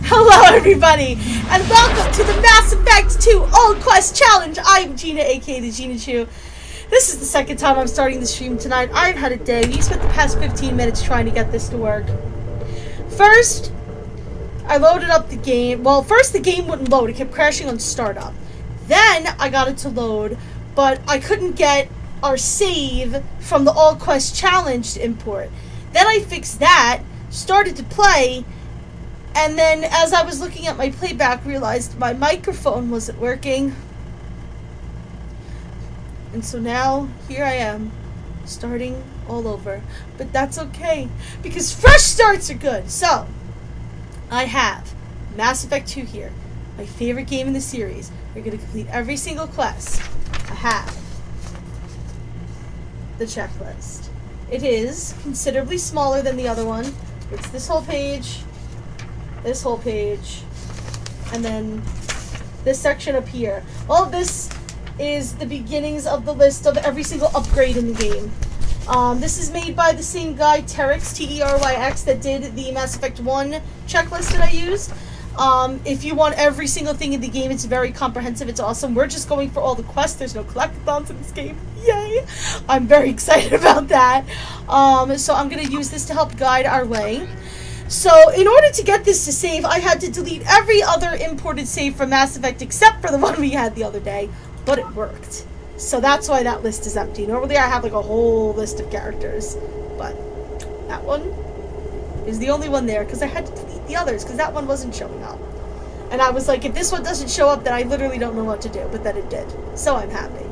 Hello everybody, and welcome to the Mass Effect 2 Old Quest Challenge. I'm Gina, aka the Gina Chu. This is the second time I'm starting the stream tonight. I've had a day. We spent the past 15 minutes trying to get this to work. First, I loaded up the game. Well, first the game wouldn't load. It kept crashing on startup. Then I got it to load, but I couldn't get our save from the Old Quest Challenge to import. Then I fixed that, started to play, and then as I was looking at my playback, realized my microphone wasn't working. And so now, here I am, starting all over. But that's okay, because fresh starts are good. So, I have Mass Effect 2 here, my favorite game in the series. We're going to complete every single quest. I have the checklist. It is considerably smaller than the other one. It's this whole page, and then this section up here. All of this is the beginnings of the list of every single upgrade in the game. This is made by the same guy, Teryx, T-E-R-Y-X, that did the Mass Effect 1 checklist that I used. If you want every single thing in the game, it's very comprehensive. It's awesome. We're just going for all the quests. There's no collectathons in this game. Yay! I'm very excited about that. So I'm going to use this to help guide our way. So in order to get this to save, I had to delete every other imported save from Mass Effect except for the one we had the other day. But it worked. So that's why that list is empty. Normally I have like a whole list of characters. But that one is the only one there because I had to delete the others because that one wasn't showing up. And I was like, if this one doesn't show up, then I literally don't know what to do. But then it did. So I'm happy.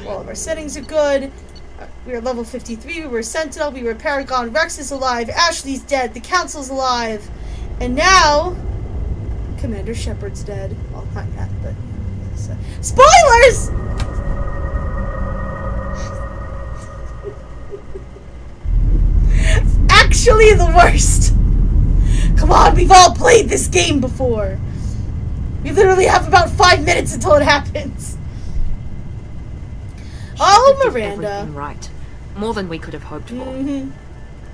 All of our settings are good. We are level 53. We were Sentinel. We were Paragon. Rex is alive. Ashley's dead. The Council's alive. And now, Commander Shepard's dead. Well, not yet, but... Spoilers! Actually the worst. Come on, we've all played this game before. We literally have about 5 minutes until it happens. Oh, Miranda. Everything right. More than we could have hoped for.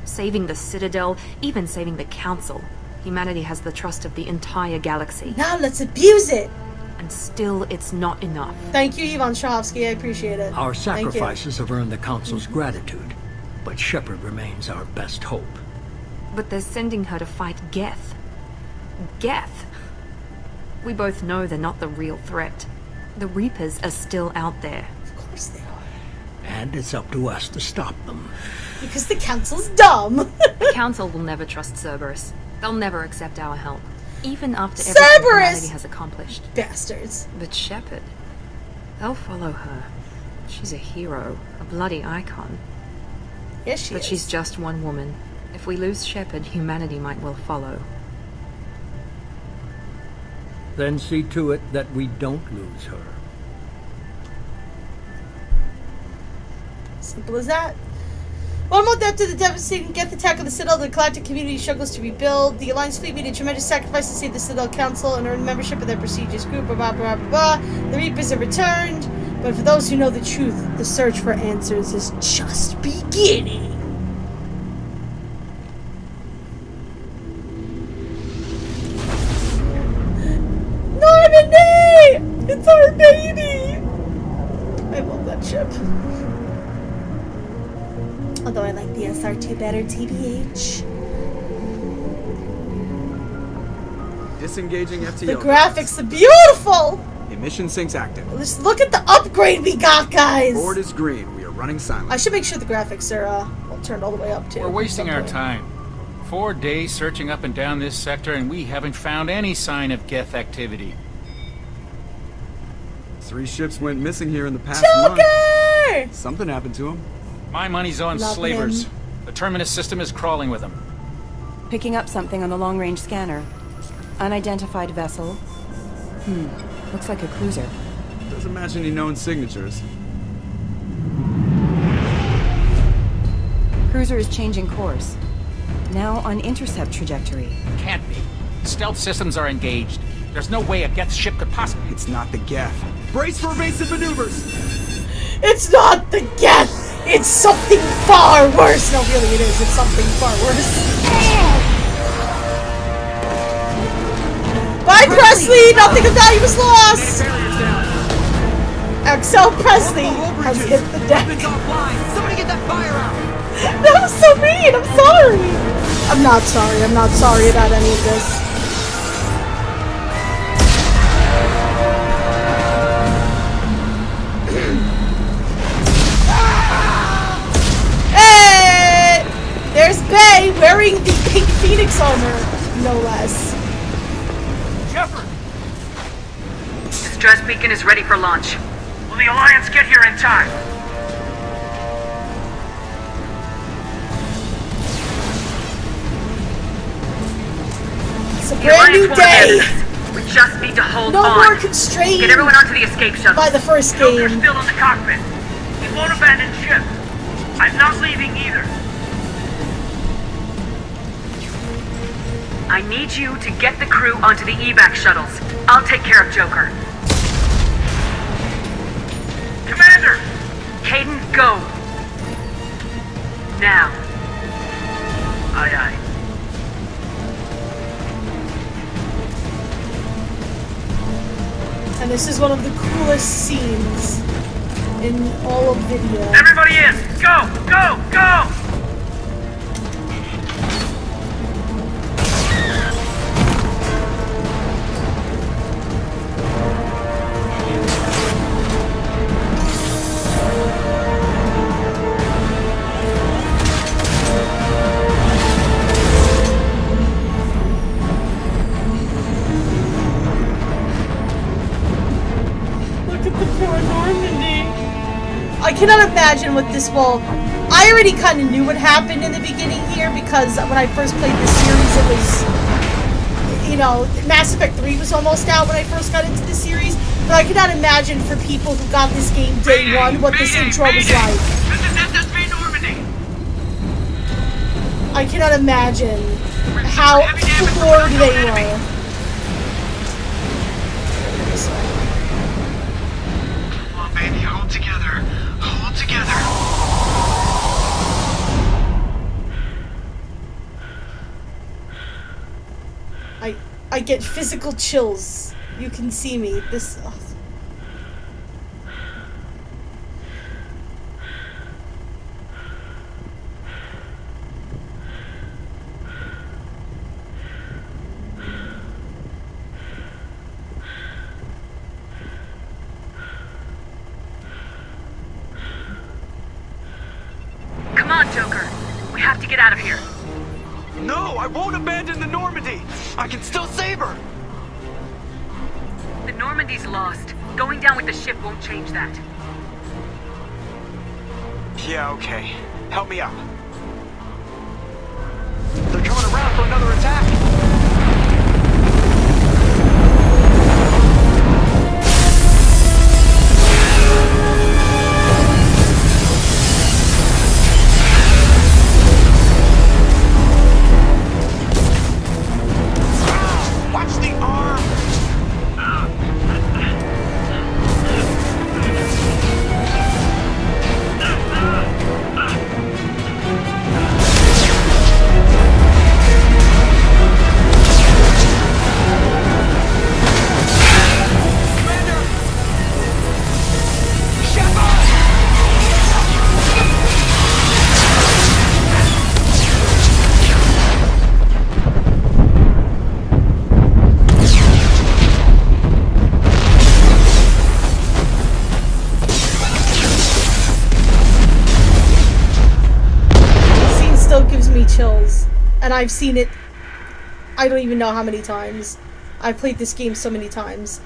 Saving the Citadel, even saving the Council. Humanity has the trust of the entire galaxy. Now let's abuse it. And still, it's not enough. Thank you, Ivan Shahovsky. I appreciate it. Our sacrifices have earned the Council's gratitude, but Shepard remains our best hope. But they're sending her to fight Geth. Geth! We both know they're not the real threat. The Reapers are still out there. Of course they are. And it's up to us to stop them. Because the Council's dumb. The Council will never trust Cerberus. They'll never accept our help. Even after everything humanity has accomplished. Bastards. But Shepard, they'll follow her. She's a hero, a bloody icon. Yes, she is. But she's just one woman. If we lose Shepard, humanity might well follow. Then see to it that we don't lose her. Simple as that. 1 month after the devastating Geth attack on the Citadel, the galactic community struggles to rebuild. The Alliance fleet made a tremendous sacrifice to save the Citadel Council and earn membership of their prestigious group. Blah, blah, blah, blah, blah. The Reapers have returned, but for those who know the truth, the search for answers is just beginning. Normandy! It's our baby! I love that ship. Although I like the SR2 better, TBH. Disengaging FTO. The graphics are beautiful! Emission sinks active. Let's look at the upgrade we got, guys! Board is green. We are running silent. I should make sure the graphics are well, turned all the way up, too. We're wasting our time. 4 days searching up and down this sector, and we haven't found any sign of Geth activity. 3 ships went missing here in the past Joker! month. Something happened to them. My money's on Love slavers. him. The Terminus system is crawling with them. Picking up something on the long-range scanner. Unidentified vessel. Looks like a cruiser. Doesn't match any known signatures. Cruiser is changing course. Now on intercept trajectory. Can't be. Stealth systems are engaged. There's no way a Geth ship could possibly... It's not the Geth. Brace for evasive maneuvers! It's not the Geth! It's something far worse! No, really, it is. It's something far worse. Presley! Nothing of value was lost! Barriers down. Axel Presley has hit the deck. Weapons offline. Somebody get that fire out. That was so mean! I'm sorry! I'm not sorry. I'm not sorry about any of this. Hey! There's Bay wearing the pink Phoenix armor, no less. Shepard! Distress beacon is ready for launch. Will the Alliance get here in time? It's a The brand Alliance new won't abandon day. us. We just need to hold No on. more constrained Get everyone onto the escape shuttle. by the first Joker's game. still in the cockpit. He won't abandon ship. I'm not leaving either. I need you to get the crew onto the evac shuttles. I'll take care of Joker. Commander! Caden, go. Now. Aye, aye. And this is one of the coolest scenes in all of video. Everybody in! Go! Go! Go! Look at the poor Normandy. I cannot imagine what this will... I already kind of knew what happened in the beginning here because when I first played this series it was... You know, Mass Effect 3 was almost out when I first got into the series, but I cannot imagine for people who got this game day one what this intro was like. This is SSB Normandy! I cannot imagine how floored they were. Come on, baby, hold together. Hold together. I get physical chills. You can see me. This... ugh. Come on, Joker. We have to get out of here. No, I won't abandon the Normandy. I can still save her. The Normandy's lost. Going down with the ship won't change that. Yeah, okay. Help me out. They're coming around for another attack. Watch the arm! The scene still gives me chills. And I've seen it... I don't even know how many times. I've played this game so many times.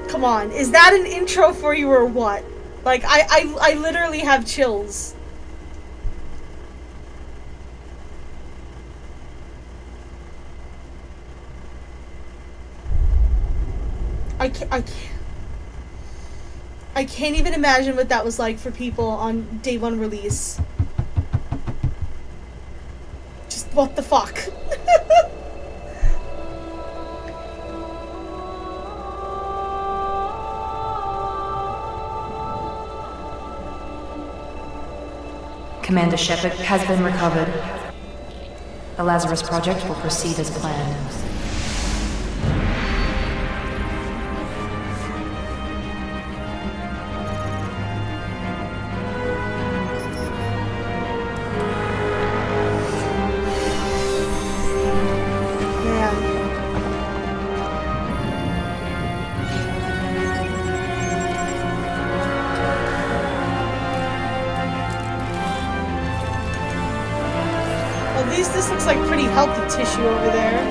Come on, is that an intro for you or what? Like, I literally have chills. I can't even imagine what that was like for people on day one release. what the fuck? Commander Shepard has been recovered. The Lazarus Project will proceed as planned. This looks like pretty healthy tissue over there.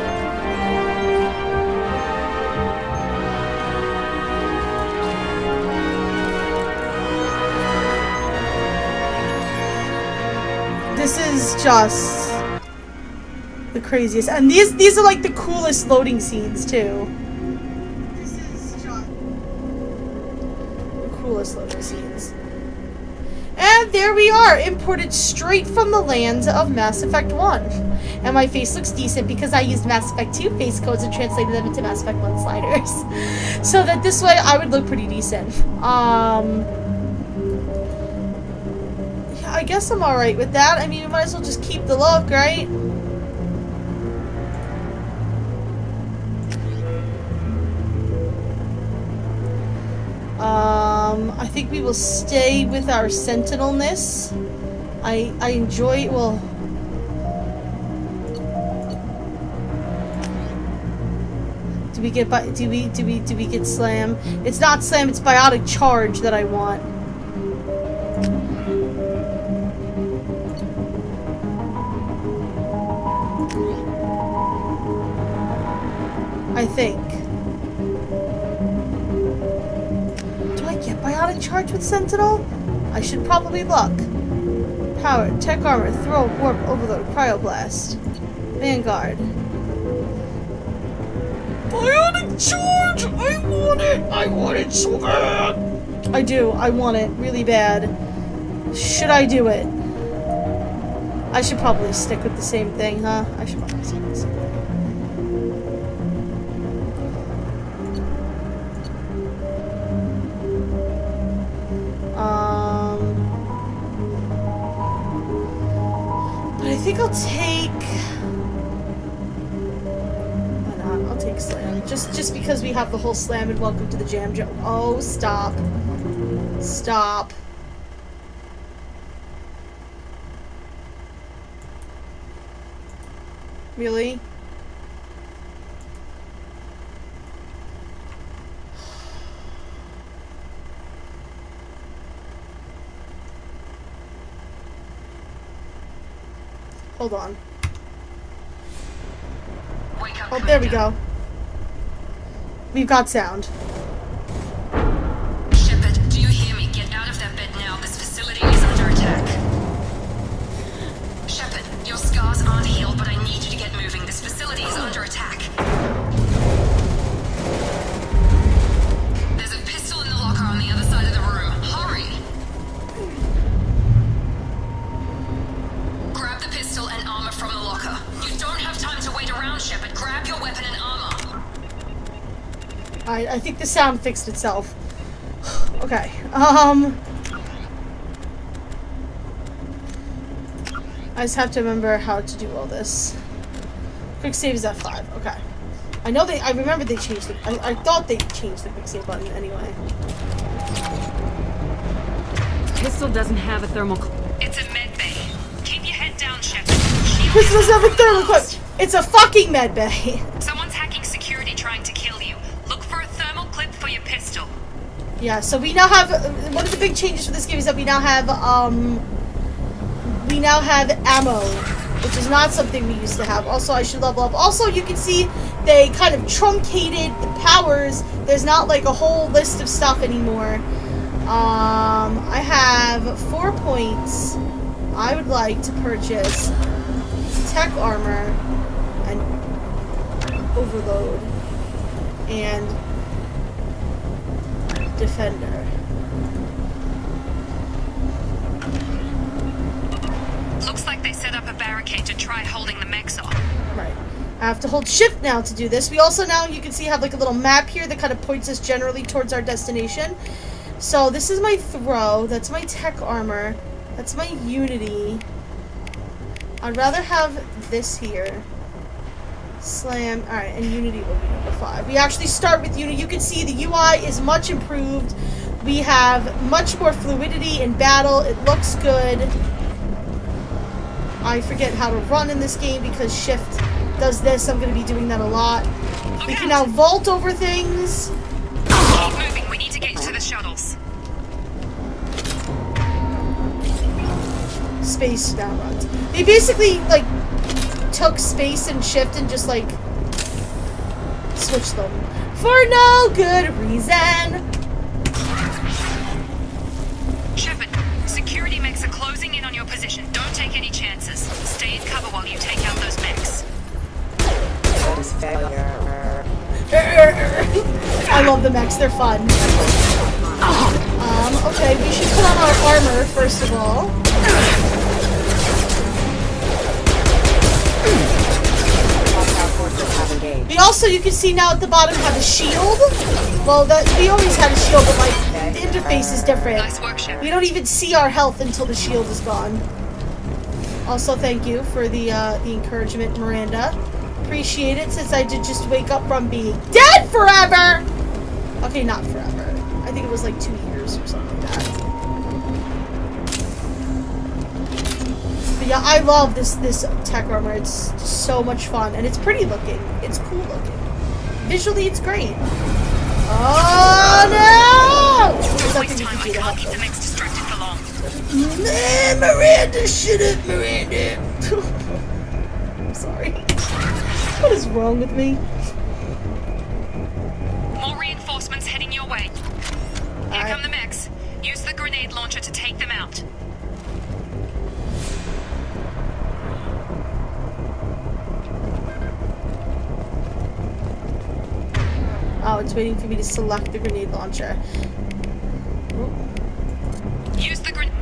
This is just the craziest. And these are like the coolest loading scenes too. This is just the coolest loading scenes. And there we are, imported straight from the lands of Mass Effect 1. And my face looks decent because I used Mass Effect 2 face codes and translated them into Mass Effect 1 sliders. So that this way I would look pretty decent. I guess I'm alright with that. I mean, we might as well just keep the look, right? I think we will stay with our sentinelness. I enjoy, well... Do we get slam? It's not slam, it's biotic charge that I want. I think. Biotic charge with Sentinel? I should probably look. Power, tech armor, throw, warp, overload, cryoblast. Vanguard. Biotic charge! I want it! I want it so bad! I do. I want it really bad. Should I do it? I should probably stick with the same thing, huh? I should probably stick with the same thing. But I think I'll take... Why not? I'll take Slam. Just because we have the whole Slam and Welcome to the Jam joke. Oh, stop. Stop. Really? Hold on. Oh, there we go. We've got sound. Shepard, do you hear me? Get out of that bed now. This facility is under attack. Shepard, your scars aren't healed, but I need you to get moving. This facility is under attack. There's a pistol in the locker on the other side of the room. Hurry! Grab the pistol and armor from the locker. You don't have time to wait around, Shepard. Grab your weapon and armor. Alright, I think the sound fixed itself. Okay, I just have to remember how to do all this. Quick save is F5, okay. I know I remember they changed it. I thought they changed the quick save button anyway. Pistol doesn't have a thermal... It's a med bay. Keep your head down, Shepard. Pistol doesn't have a thermal clip. It's a fucking med bay. Someone's hacking security trying to kill you. Look for a thermal clip for your pistol. Yeah, so we now have one of the big changes for this game is that we now have ammo, which is not something we used to have. Also, I should level up. Also, you can see they kind of truncated the powers. There's not like a whole list of stuff anymore. I have 4 points. I would like to purchase tech armor and overload and defender. Looks like they set up a barricade to try holding the mechs off. Right. I have to hold shift now to do this. We also now, you can see, have like a little map here that kind of points us generally towards our destination. So this is my throw. That's my tech armor. That's my unity. I'd rather have this here. Slam. Alright, and unity will be number 5. We actually start with unity. You can see the UI is much improved. We have much more fluidity in battle. It looks good. I forget how to run in this game because shift does this. I'm going to be doing that a lot. We can now vault over things. Keep moving. We need to get to the shuttles. Space now runs. They basically, like, took space and shift and just, like, switched them. For no good reason. Shepard, security mechs are closing in on your position. Don't take any chances. Stay in cover while you take out those mechs. I love the mechs. They're fun. Okay, we should put on our armor, first of all. We also, you can see now at the bottom, have a shield. Well, we always had a shield, but like the interface is different. Nice work, Shepard. We don't even see our health until the shield is gone. Also, thank you for the encouragement, Miranda. Appreciate it, since I did just wake up from being dead forever. Okay, not forever. I think it was like 2 years or something like that. But yeah, I love this tech armor. It's just so much fun, and it's pretty looking. It's cool looking. Visually, it's great. Oh no! There's nothing you can do to help keep the mechs distracted for long. Miranda, shut up, Miranda. I'm sorry. What is wrong with me? More reinforcements heading your way. Here come the mechs. Use the grenade launcher to take them out. Oh, it's waiting for me to select the grenade launcher. Use the grenade.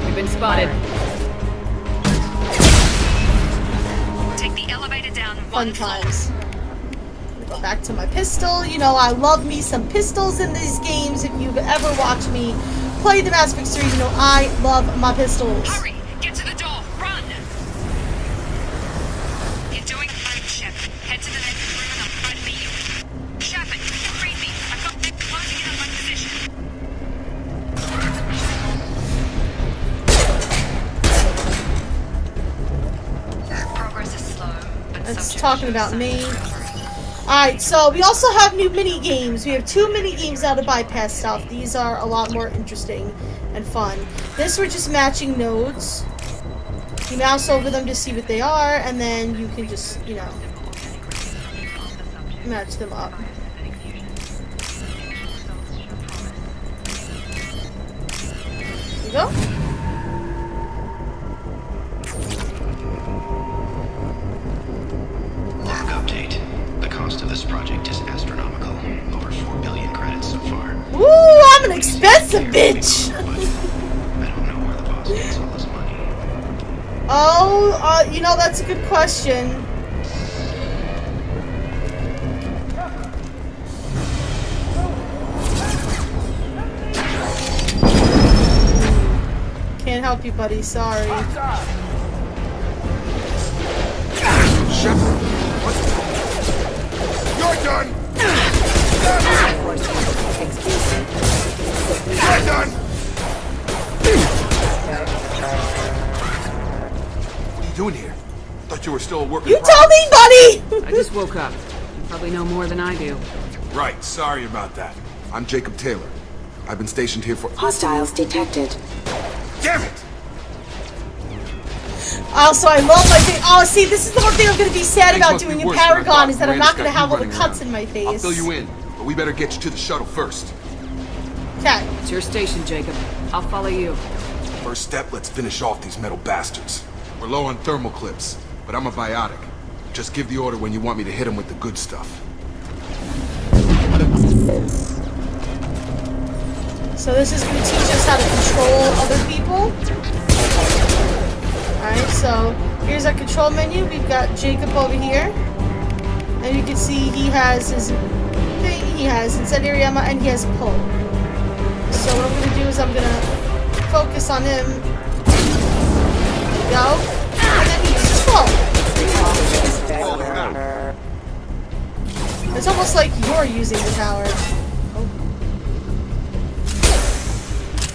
We've been spotted. Take the elevator down Fun one floor. times. Go back to my pistol. You know, I love me some pistols in these games. If you've ever watched me play the Mass Effect series, you know I love my pistols. Hurry! Get to the door! Run! You're doing fine, Shep. Head to the next room and I'll try to meet you. Shepard, read me. I've got them closing in on my position. Progress is slow, but It's talking about me. Alright, so we also have new mini games. We have 2 mini games now to bypass stuff. These are a lot more interesting and fun. This, we're just matching nodes. You mouse over them to see what they are, and then you can just, you know, match them up. There you go. Update. The cost of this project is astronomical. Over 4 billion credits so far. Ooh, I'm an expensive bitch! I don't know where the boss gets all this money. Oh, you know, that's a good question. Can't help you, buddy. Sorry. Shepard, what? You're done! You're done! What are you doing here? Thought you were still a work in You tell me, buddy! I just woke up. You probably know more than I do. Right, sorry about that. I'm Jacob Taylor. I've been stationed here for— Hostiles detected. Damn it! Also, I love my thing. Oh, see, this is the one thing I'm going to be sad Things about must be doing in worse than I Paragon, thought. is that I'm Miranda's not going to got have you all the running cuts around. in my face. I'll fill you in, but we better get you to the shuttle first. Okay. It's your station, Jacob. I'll follow you. First step, let's finish off these metal bastards. We're low on thermal clips, but I'm a biotic. Just give the order when you want me to hit them with the good stuff. So this is going to teach us how to control other people. Alright, so here's our control menu. We've got Jacob over here. And you can see he has his thing, he has incendiary ammo, and he has pull. So what I'm going to do is I'm going to focus on him. There we go. And then he uses pull. It's almost like you're using the tower. Oh.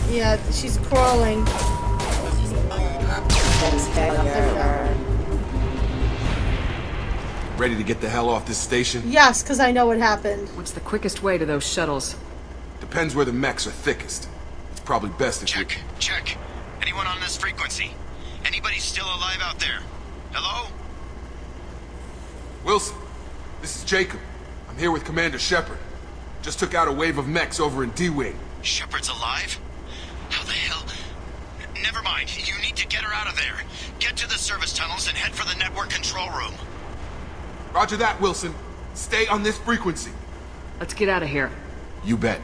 Yeah, she's crawling. There we go. Ready to get the hell off this station? Yes, because I know what happened. What's the quickest way to those shuttles? Depends where the mechs are thickest. It's probably best if Check. Anyone on this frequency? Anybody still alive out there? Hello? Wilson, this is Jacob. I'm here with Commander Shepard. Just took out a wave of mechs over in D-Wing. Shepard's alive? How the hell? Never mind. You need to get her out of there. Get to the service tunnels and head for the network control room. Roger that, Wilson. Stay on this frequency. Let's get out of here. You bet.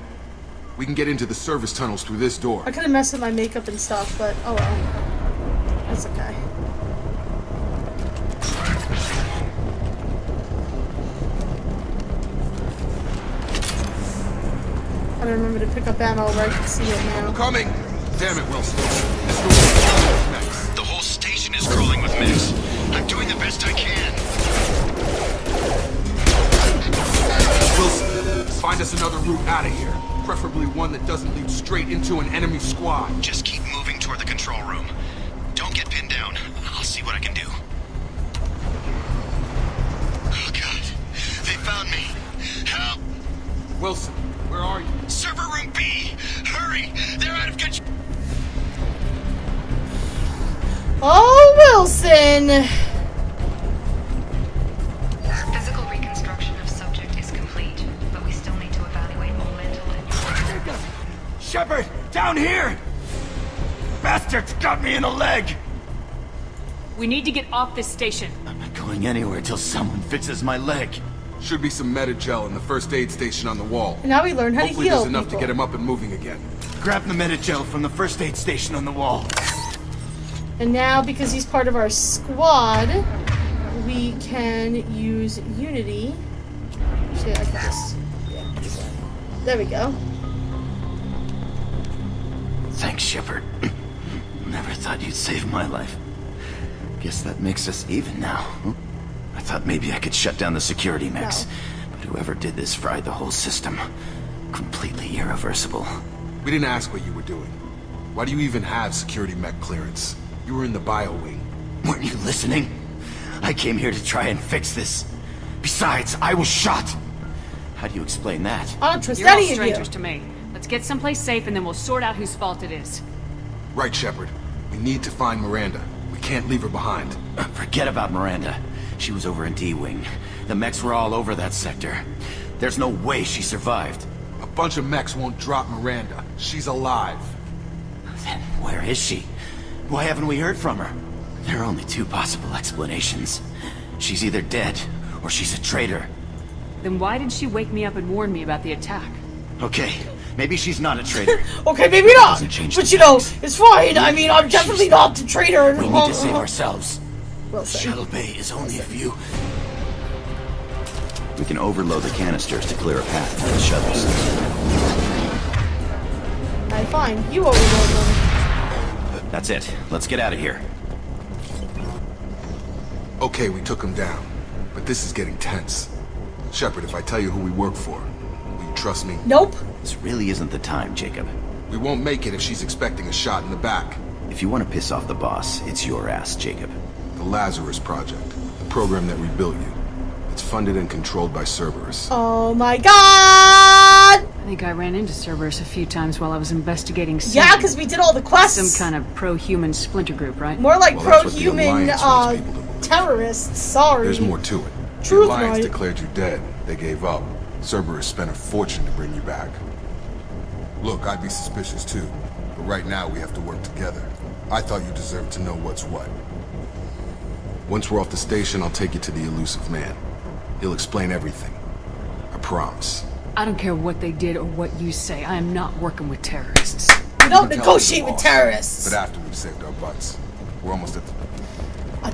We can get into the service tunnels through this door. I could have messed with my makeup and stuff, but oh well. That's okay. I don't remember to pick up ammo where I can see it now. Coming! Damn it, Wilson. This room is crawling with mechs. The whole station is crawling with mechs. I'm doing the best I can. Wilson, find us another route out of here. Preferably one that doesn't lead straight into an enemy squad. Just keep moving toward the control room. Don't get pinned down. I'll see what I can do. Oh, God. They found me. Help! Wilson, where are you? Server room B! Hurry! They're out of control! Oh, Wilson! Physical reconstruction of subject is complete, but we still need to evaluate all mental and... Shepard, down here! Bastards got me in the leg! We need to get off this station. I'm not going anywhere till someone fixes my leg. Should be some medi-gel in the first aid station on the wall. And now we learn how Hopefully to heal there's enough people. to get him up and moving again. Grab the medi-gel from the first aid station on the wall. And now, because he's part of our squad, we can use Unity. Actually, I can just... Yeah. There we go. Thanks, Shepard. Never thought you'd save my life. Guess that makes us even now. Huh? I thought maybe I could shut down the security mechs, but whoever did this fried the whole system. Completely irreversible. We didn't ask what you were doing. Why do you even have security mech clearance? You were in the bio wing. Weren't you listening? I came here to try and fix this. Besides, I was shot. How do you explain that? I don't trust You're all any of you. strangers to me. Let's get someplace safe and then we'll sort out whose fault it is. Right, Shepard. We need to find Miranda. We can't leave her behind. Forget about Miranda. She was over in D-Wing. The mechs were all over that sector. There's no way she survived. A bunch of mechs won't drop Miranda. She's alive. Then where is she? Why haven't we heard from her? There are only two possible explanations. She's either dead, or she's a traitor. Then why did she wake me up and warn me about the attack? Okay, maybe she's not a traitor. Okay, maybe not. Doesn't change But the you know, facts. it's fine. I mean, I'm definitely not the traitor. We need to save ourselves. Wilson. Shuttle bay is only a few. We can overload the canisters to clear a path to the shuttles. Alright, fine. You overload them. That's it. Let's get out of here. Okay, we took him down. But this is getting tense. Shepard, if I tell you who we work for, will you trust me? Nope. This really isn't the time, Jacob. We won't make it if she's expecting a shot in the back. If you want to piss off the boss, it's your ass, Jacob. The Lazarus Project. The program that rebuilt you. It's funded and controlled by Cerberus. Oh my god! I think I ran into Cerberus a few times while I was investigating something. Yeah, because we did all the quests. Some kind of pro-human splinter group, right? More like Well, that's what the pro-human Alliance wants people to believe. terrorists. Sorry. There's more to it. Truth, The Alliance right? declared you dead. They gave up. Cerberus spent a fortune to bring you back. Look, I'd be suspicious too. But right now we have to work together. I thought you deserved to know what's what. Once we're off the station, I'll take you to the elusive man. He'll explain everything. I promise. I don't care what they did or what you say. I am not working with terrorists. We don't You can tell negotiate the with boss, terrorists. But after we've saved our butts. We're almost at the...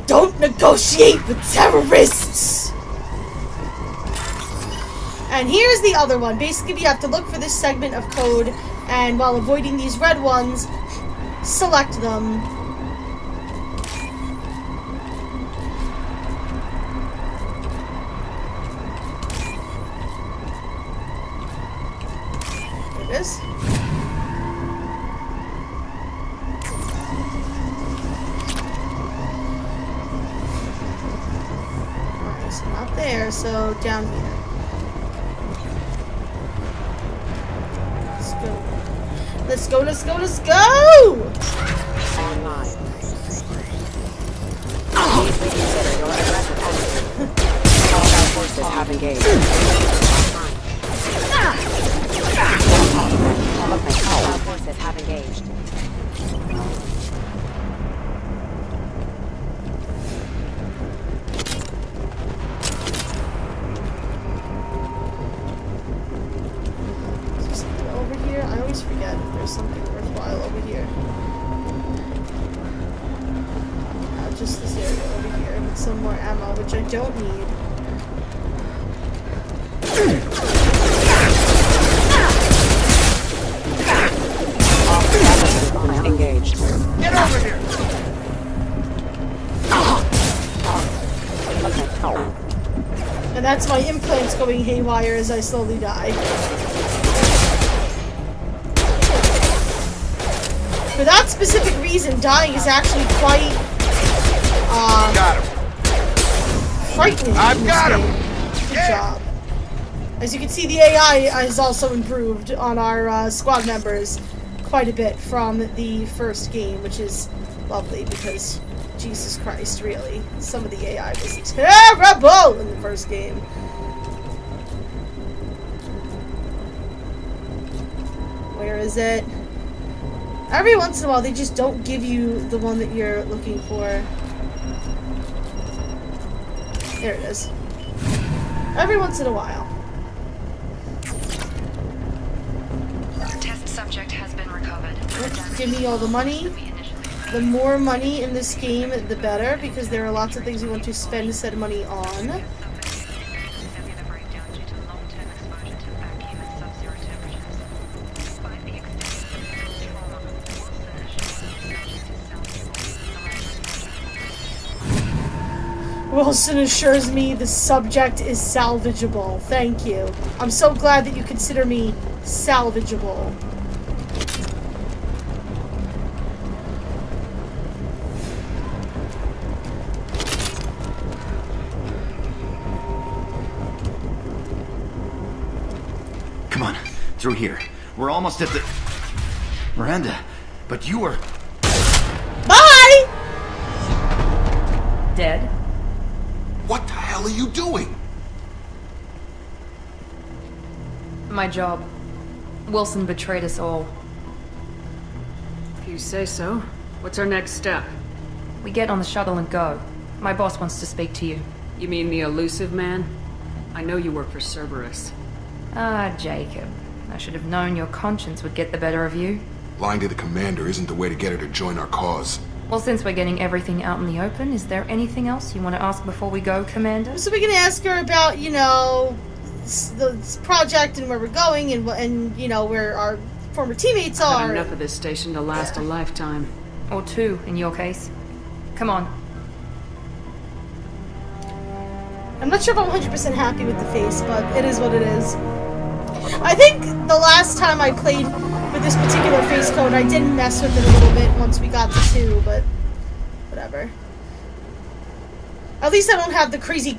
Don't negotiate with terrorists! And here's the other one. Basically, we have to look for this segment of code, and while avoiding these red ones, select them. There it is. Alright, so not there, so down here. Let's go, let's go, let's go! Online. Please reconsider your aggressive attitude. All our forces have engaged. All our forces have engaged. I always forget if there's something worthwhile over here. Just this area over here with some more ammo, which I don't need. Engaged. Get over here! And that's my implants going haywire as I slowly die. For that specific reason, dying is actually quite, frightening. I've got him! Good job. As you can see, the AI has also improved on our squad members quite a bit from the first game, which is lovely because, Jesus Christ, really, some of the AI was terrible in the first game. Where is it? Every once in a while, they just don't give you the one that you're looking for. There it is. Every once in a while. Test subject has been recovered. Give me all the money. The more money in this game, the better, because there are lots of things you want to spend said money on. Wilson assures me the subject is salvageable. Thank you. I'm so glad that you consider me salvageable. Come on, through here. We're almost at the... Miranda, but you were... Bye! Dead? What the hell are you doing? My job. Wilson betrayed us all. If you say so. What's our next step? We get on the shuttle and go. My boss wants to speak to you. You mean the elusive man? I know you work for Cerberus. Ah, Jacob. I should have known your conscience would get the better of you. Lying to the commander isn't the way to get her to join our cause. Well, since we're getting everything out in the open, is there anything else you want to ask before we go, Commander? So we can ask her about, you know, the project and where we're going and you know, where our former teammates I've are. had enough of this station to last a lifetime. Or two, in your case. Come on. I'm not sure if I'm 100% happy with the face, but it is what it is. I think the last time I played with this particular face code, I did mess with it a little bit once we got to 2, but whatever. At least I don't have the crazy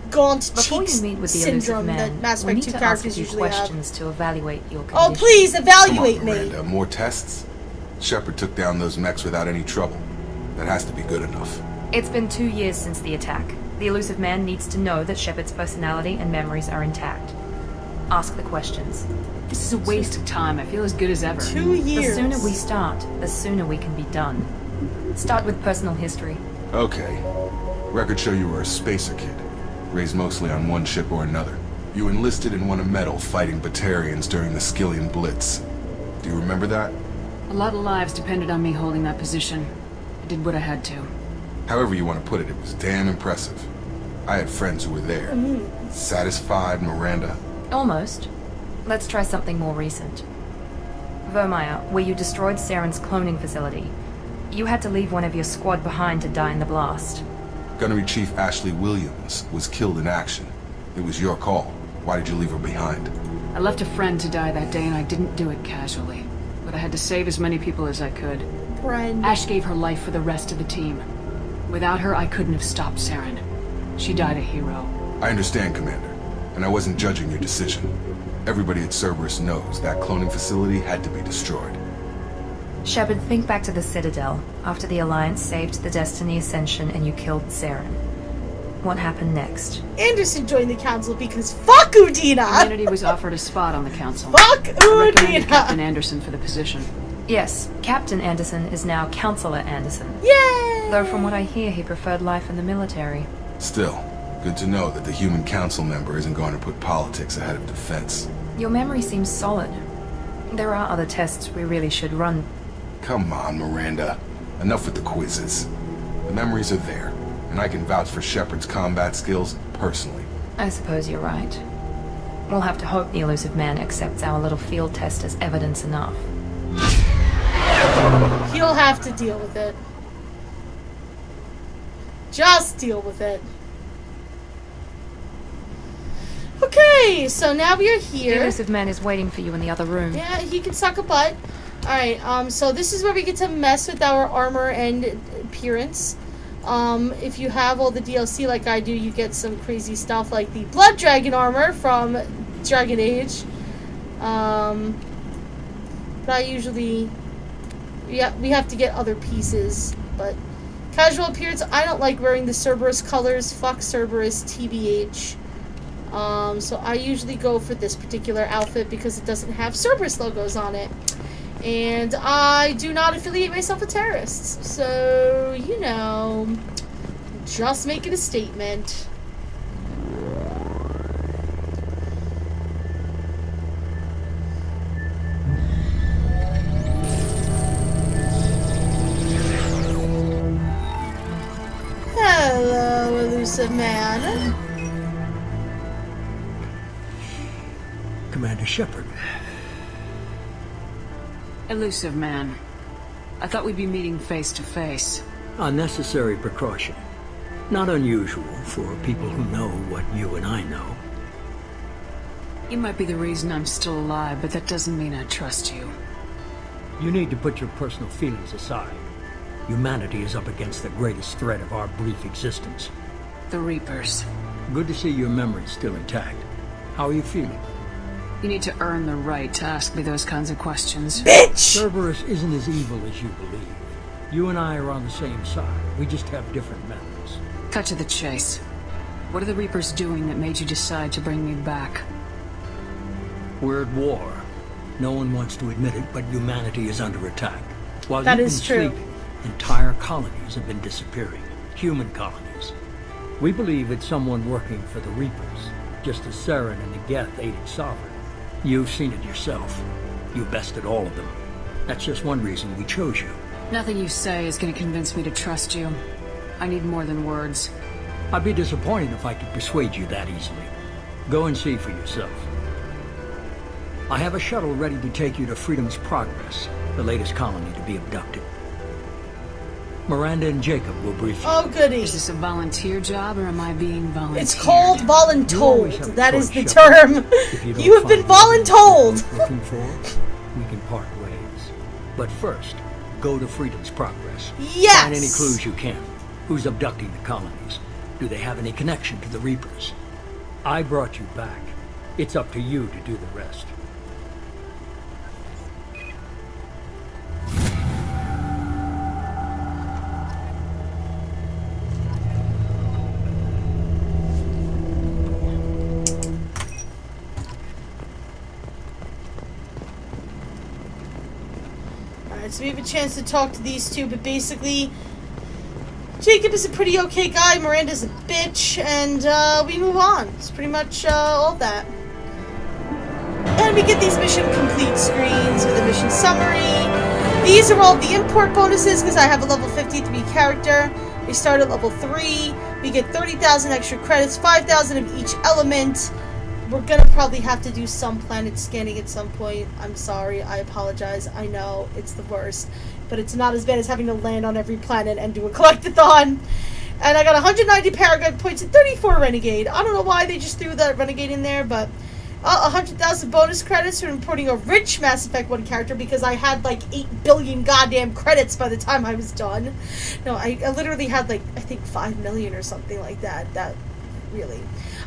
gaunt Before cheeks you meet with the syndrome elusive that man, Mass we Effect need 2 to ask a characters few usually have. questions to evaluate your condition. Oh, please, evaluate Come on, me! Miranda, more tests? Shepard took down those mechs without any trouble. That has to be good enough. It's been 2 years since the attack. The elusive man needs to know that Shepard's personality and memories are intact. Ask the questions. This is a waste of time. I feel as good as ever. 2 years. The sooner we start, the sooner we can be done. Start with personal history. Okay. Records show you were a spacer kid. Raised mostly on one ship or another. You enlisted and won a medal fighting Batarians during the Skillian Blitz. Do you remember that? A lot of lives depended on me holding that position. I did what I had to. However you want to put it, it was damn impressive. I had friends who were there. Satisfied, Miranda? Almost. Let's try something more recent. Vermeer, where you destroyed Saren's cloning facility. You had to leave one of your squad behind to die in the blast. Gunnery Chief Ashley Williams was killed in action. It was your call. Why did you leave her behind? I left a friend to die that day, and I didn't do it casually. But I had to save as many people as I could. Friend. Ash gave her life for the rest of the team. Without her, I couldn't have stopped Saren. She died a hero. I understand, Commander, and I wasn't judging your decision. Everybody at Cerberus knows that cloning facility had to be destroyed. Shepard, think back to the Citadel, after the Alliance saved the Destiny Ascension and you killed Saren. What happened next? Anderson joined the council because fuck Udina! Humanity was offered a spot on the council. Fuck I recommended Udina! Captain Anderson for the position. Yes, Captain Anderson is now Counselor Anderson. Yay! Though from what I hear, he preferred life in the military. Still, good to know that the human council member isn't going to put politics ahead of defense. Your memory seems solid. There are other tests we really should run. Come on, Miranda. Enough with the quizzes. The memories are there, and I can vouch for Shepard's combat skills personally. I suppose you're right. We'll have to hope the elusive man accepts our little field test as evidence enough. He'll have to deal with it. Just deal with it. Okay, so now we are here. The elusive man is waiting for you in the other room. Yeah, he can suck a butt. Alright, so this is where we get to mess with our armor and appearance. If you have all the DLC like I do, you get some crazy stuff like the Blood Dragon armor from Dragon Age. But I usually... Yeah, we have to get other pieces, but... Casual appearance, I don't like wearing the Cerberus colors. Fuck Cerberus, TBH. So I usually go for this particular outfit because it doesn't have Cerberus logos on it. And I do not affiliate myself with terrorists. So, you know, just making a statement. Hello, elusive man. Commander Shepard. Elusive man. I thought we'd be meeting face to face. A necessary precaution. Not unusual for people who know what you and I know. You might be the reason I'm still alive, but that doesn't mean I trust you. You need to put your personal feelings aside. Humanity is up against the greatest threat of our brief existence. The Reapers. Good to see your memory's still intact. How are you feeling? You need to earn the right to ask me those kinds of questions. Bitch! Cerberus isn't as evil as you believe. You and I are on the same side. We just have different methods. Cut to the chase. What are the Reapers doing that made you decide to bring me back? We're at war. No one wants to admit it, but humanity is under attack. While That you've is been true. sleeping, entire colonies have been disappearing. Human colonies. We believe it's someone working for the Reapers, just as Saren and the Geth aided Sovereign. You've seen it yourself. You bested all of them. That's just one reason we chose you. Nothing you say is going to convince me to trust you. I need more than words. I'd be disappointed if I could persuade you that easily. Go and see for yourself. I have a shuttle ready to take you to Freedom's Progress, the latest colony to be abducted. Miranda and Jacob will brief you. Oh, goody. Is this a volunteer job, or am I being volunteered? It's called voluntold. have a That is choice, the Shepard. term. If you don't You have been find the voluntold. you're looking for, we can part ways. But first, go to Freedom's Progress. Yes. Find any clues you can. Who's abducting the colonies? Do they have any connection to the Reapers? I brought you back. It's up to you to do the rest. So we have a chance to talk to these two, but basically, Jacob is a pretty okay guy, Miranda's a bitch, and we move on. It's pretty much all of that. And we get these mission complete screens with a mission summary. These are all the import bonuses, because I have a level 53 character. We start at level 3. We get 30,000 extra credits, 5,000 of each element. We're gonna probably have to do some planet scanning at some point. I'm sorry, I apologize. I know, it's the worst. But it's not as bad as having to land on every planet and do a collectathon. And I got 190 Paragon points and 34 Renegade. I don't know why they just threw that Renegade in there, but 100,000 bonus credits for importing a rich Mass Effect 1 character because I had like 8 billion goddamn credits by the time I was done. No, I literally had like, I think 5 million or something like that. That, really.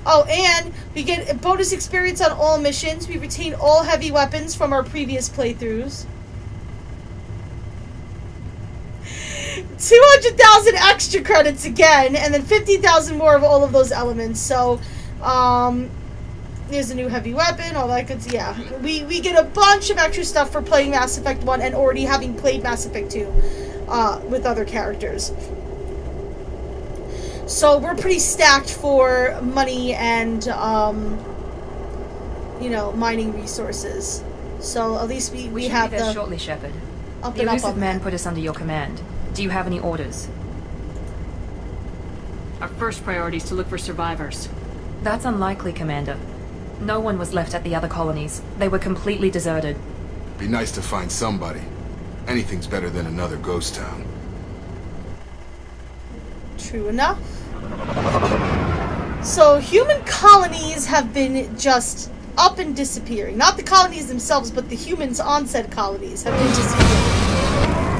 Oh, and we get bonus experience on all missions. We retain all heavy weapons from our previous playthroughs. 200,000 extra credits again, and then 50,000 more of all of those elements. So, there's a new heavy weapon, all that good. Yeah, we get a bunch of extra stuff for playing Mass Effect 1 and already having played Mass Effect 2 with other characters. So we're pretty stacked for money and, you know, mining resources. So at least we have be there the shortly, Shepard. Up The and up elusive on man that. put us under your command. Do you have any orders? Our first priority is to look for survivors. That's unlikely, Commander. No one was left at the other colonies. They were completely deserted. Be nice to find somebody. Anything's better than another ghost town. True enough. So human colonies have been just up and disappearing. Not the colonies themselves, but the humans on said colonies have been disappearing.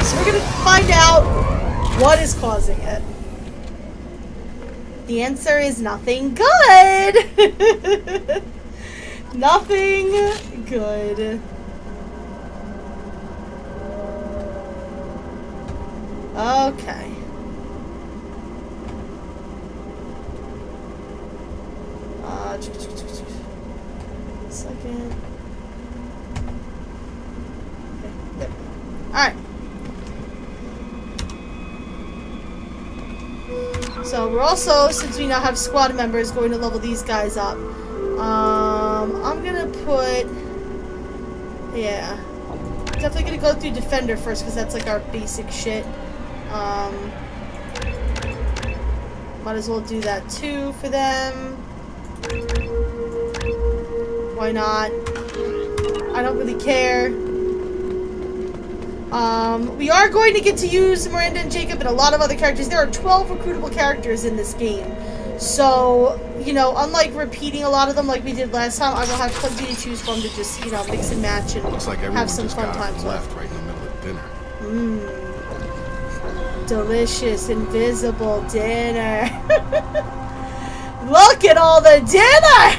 So we're gonna find out what is causing it. The answer is nothing good. Nothing good. Okay. Second. Okay, there. Alright. So we're also, since we now have squad members, going to level these guys up. I'm gonna put, yeah, definitely gonna go through Defender first because that's like our basic shit. Might as well do that too for them. Why not? I don't really care. We are going to get to use Miranda and Jacob and a lot of other characters. There are 12 recruitable characters in this game. So, you know, unlike repeating a lot of them like we did last time, I will have plenty to choose from to just, you know, mix and match and Looks like have some fun times left with. right in the middle of dinner. Delicious, invisible dinner. Look at all the dinner!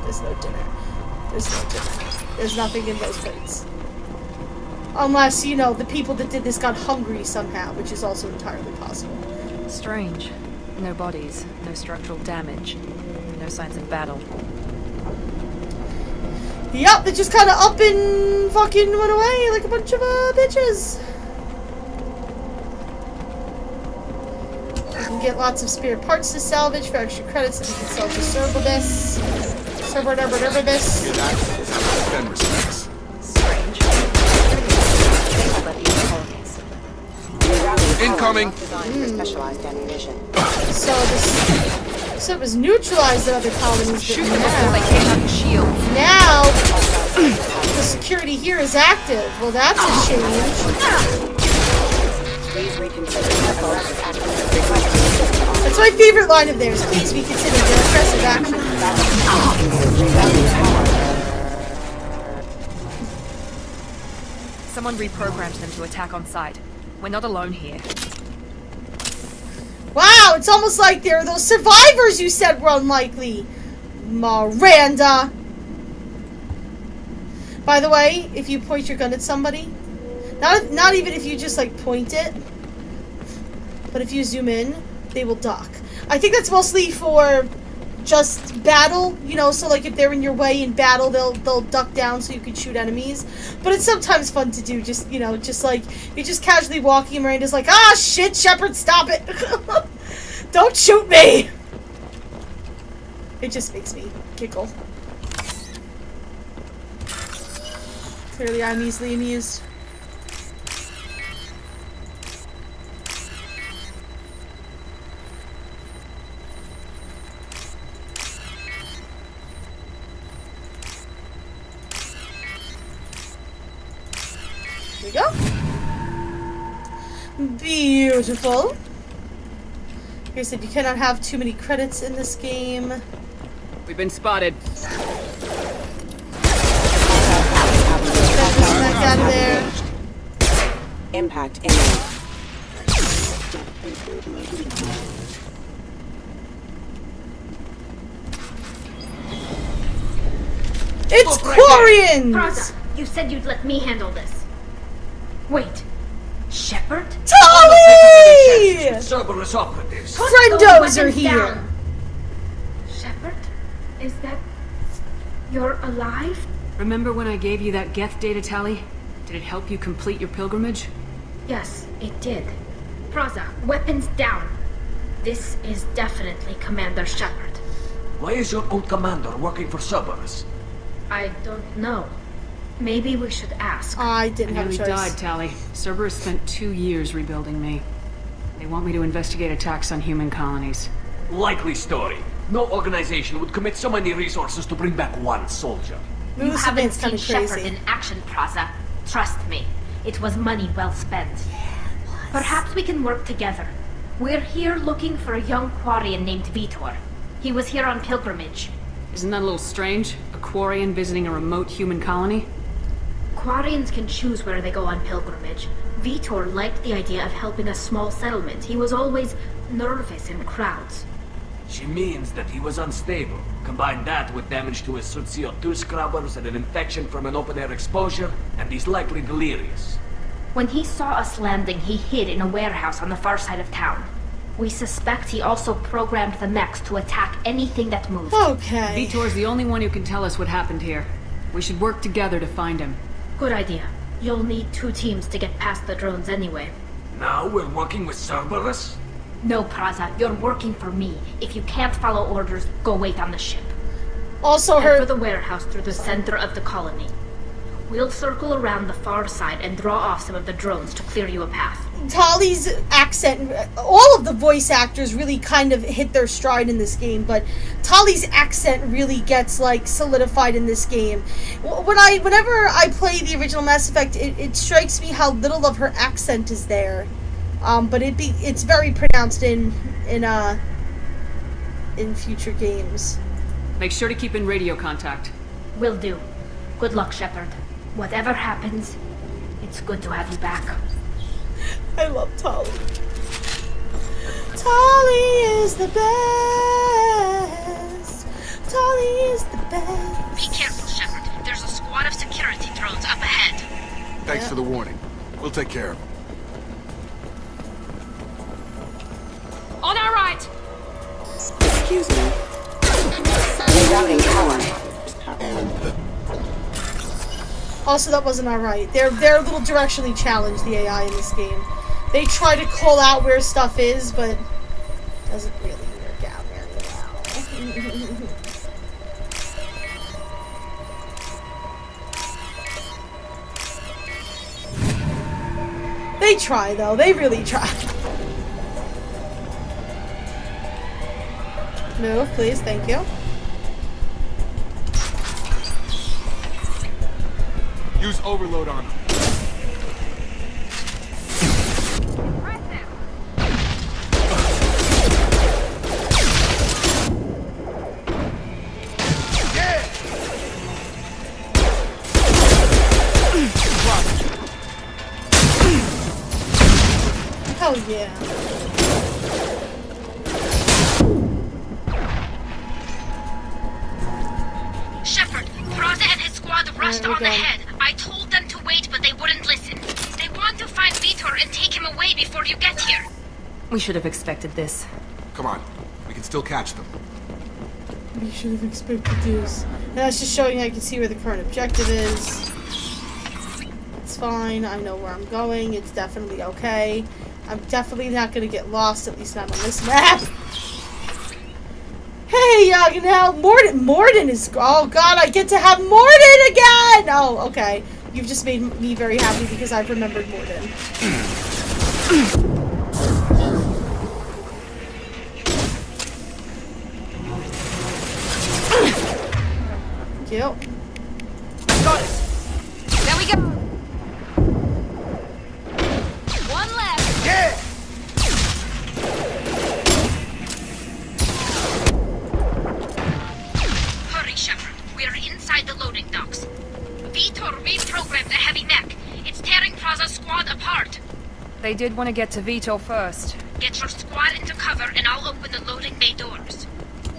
There's no dinner. There's no dinner. There's nothing in those plates. Unless, you know, the people that did this got hungry somehow, which is also entirely possible. Strange. No bodies, no structural damage, no signs of battle. Yep, they just kind of up and fucking went away like a bunch of bitches. We can get lots of spare parts to salvage for extra credits that we can sell to Cerberus. Cerberus. Hear that? Defend respects. Strange. Incoming! Specialized ammunition. So it was neutralized in other colonies, but now the security here is active. Well, that's a change. Please reconsider That's my favorite line of theirs. Please reconsider their aggressive action. Someone reprogrammed them to attack on sight. We're not alone here. Wow, it's almost like they're those survivors you said were unlikely. Miranda. By the way, if you point your gun at somebody, not even if you just like point it, but if you zoom in, they will duck. I think that's mostly for just battle, you know, so like if they're in your way in battle, they'll duck down so you can shoot enemies. But it's sometimes fun to do, just, you know, just like you're just casually walking and Miranda's like, ah shit, Shepard, stop it. Don't shoot me. It just makes me giggle. Clearly I'm easily amused. Here we go. Beautiful. Like I said, you cannot have too many credits in this game. We've been spotted. Get this back out of there. Impact imminent. It's Quarians! Praza, you said you'd let me handle this. Wait. Shepard? Tali! Cerberus operatives. Friendos are here. Shepard? Is that... You're alive? Remember when I gave you that Geth data tally? Did it help you complete your pilgrimage? Yes, it did. Praza, weapons down. This is definitely Commander Shepard. Why is your old commander working for Cerberus? I don't know. Maybe we should ask. I didn't have a nearly choice. died, Tali. Cerberus spent 2 years rebuilding me. They want me to investigate attacks on human colonies. Likely story. No organization would commit so many resources to bring back one soldier. You haven't seen Shepard in action, Praza. Trust me, it was money well spent. Perhaps we can work together. We're here looking for a young Quarian named Vitor. He was here on pilgrimage. Isn't that a little strange? A Quarian visiting a remote human colony? Quarians can choose where they go on pilgrimage. Vitor liked the idea of helping a small settlement. He was always nervous in crowds. She means that he was unstable. Combine that with damage to his CO2 scrubbers and an infection from an open-air exposure, and he's likely delirious. When he saw us landing, he hid in a warehouse on the far side of town. We suspect he also programmed the mechs to attack anything that moved. Okay. Vitor's the only one who can tell us what happened here. We should work together to find him. Good idea. You'll need 2 teams to get past the drones anyway. Now we're working with Cerberus? No, Praza, you're working for me. If you can't follow orders, go wait on the ship. Also Head for the warehouse through the center of the colony. We'll circle around the far side and draw off some of the drones to clear you a path. Tali's accent, all of the voice actors really kind of hit their stride in this game, but Tali's accent really gets like solidified in this game. Whenever I play the original Mass Effect, it strikes me how little of her accent is there. But it's very pronounced in future games. Make sure to keep in radio contact. Will do. Good luck, Shepard. Whatever happens, it's good to have you back. I love Tali. Tali is the best. Tali is the best. Be careful, Shepard. There's a squad of security drones up ahead. Thanks for the warning. We'll take care of them. On our right! Excuse me. Rerouting power. Also, that wasn't alright. They're a little directionally challenged, the AI in this game. They try to call out where stuff is, but it doesn't really work out very well. They try, though. They really try. Move, please. Thank you. Use overload on them. Hell yeah. Shepard, Praza and his squad rushed on ahead. I told them to wait, but they wouldn't listen. They want to find Vitor and take him away before you get here. We should have expected this. Come on. We can still catch them. We should have expected this. And that's just showing I can see where the current objective is. It's fine. I know where I'm going. It's definitely okay. I'm definitely not going to get lost, at least not on this map. Hey, now Morden is... Oh, God, I get to have Morden again! Oh, okay. You've just made me very happy because I've remembered Morden. Thank you. Got it. There we go. They did want to get to Vitor first. Get your squad into cover and I'll open the loading bay doors.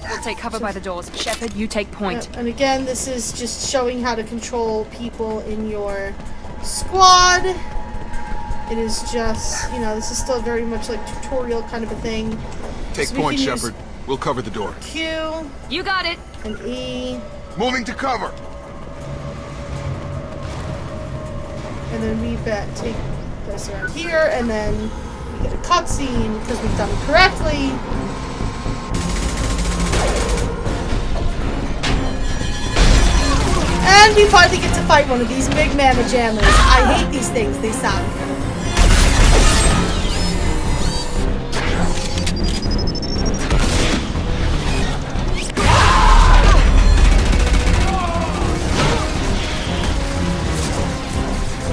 We'll take cover by the doors. Shepard, you take point. And again, this is just showing how to control people in your squad. It is just, you know, this is still very much like tutorial kind of a thing. Take point, Shepard. We'll cover the door. Q. You got it. And E. Moving to cover. And then we take this around here, and then we get a cutscene because we've done it correctly. And we finally get to fight one of these big mamma jammers. I hate these things, they suck.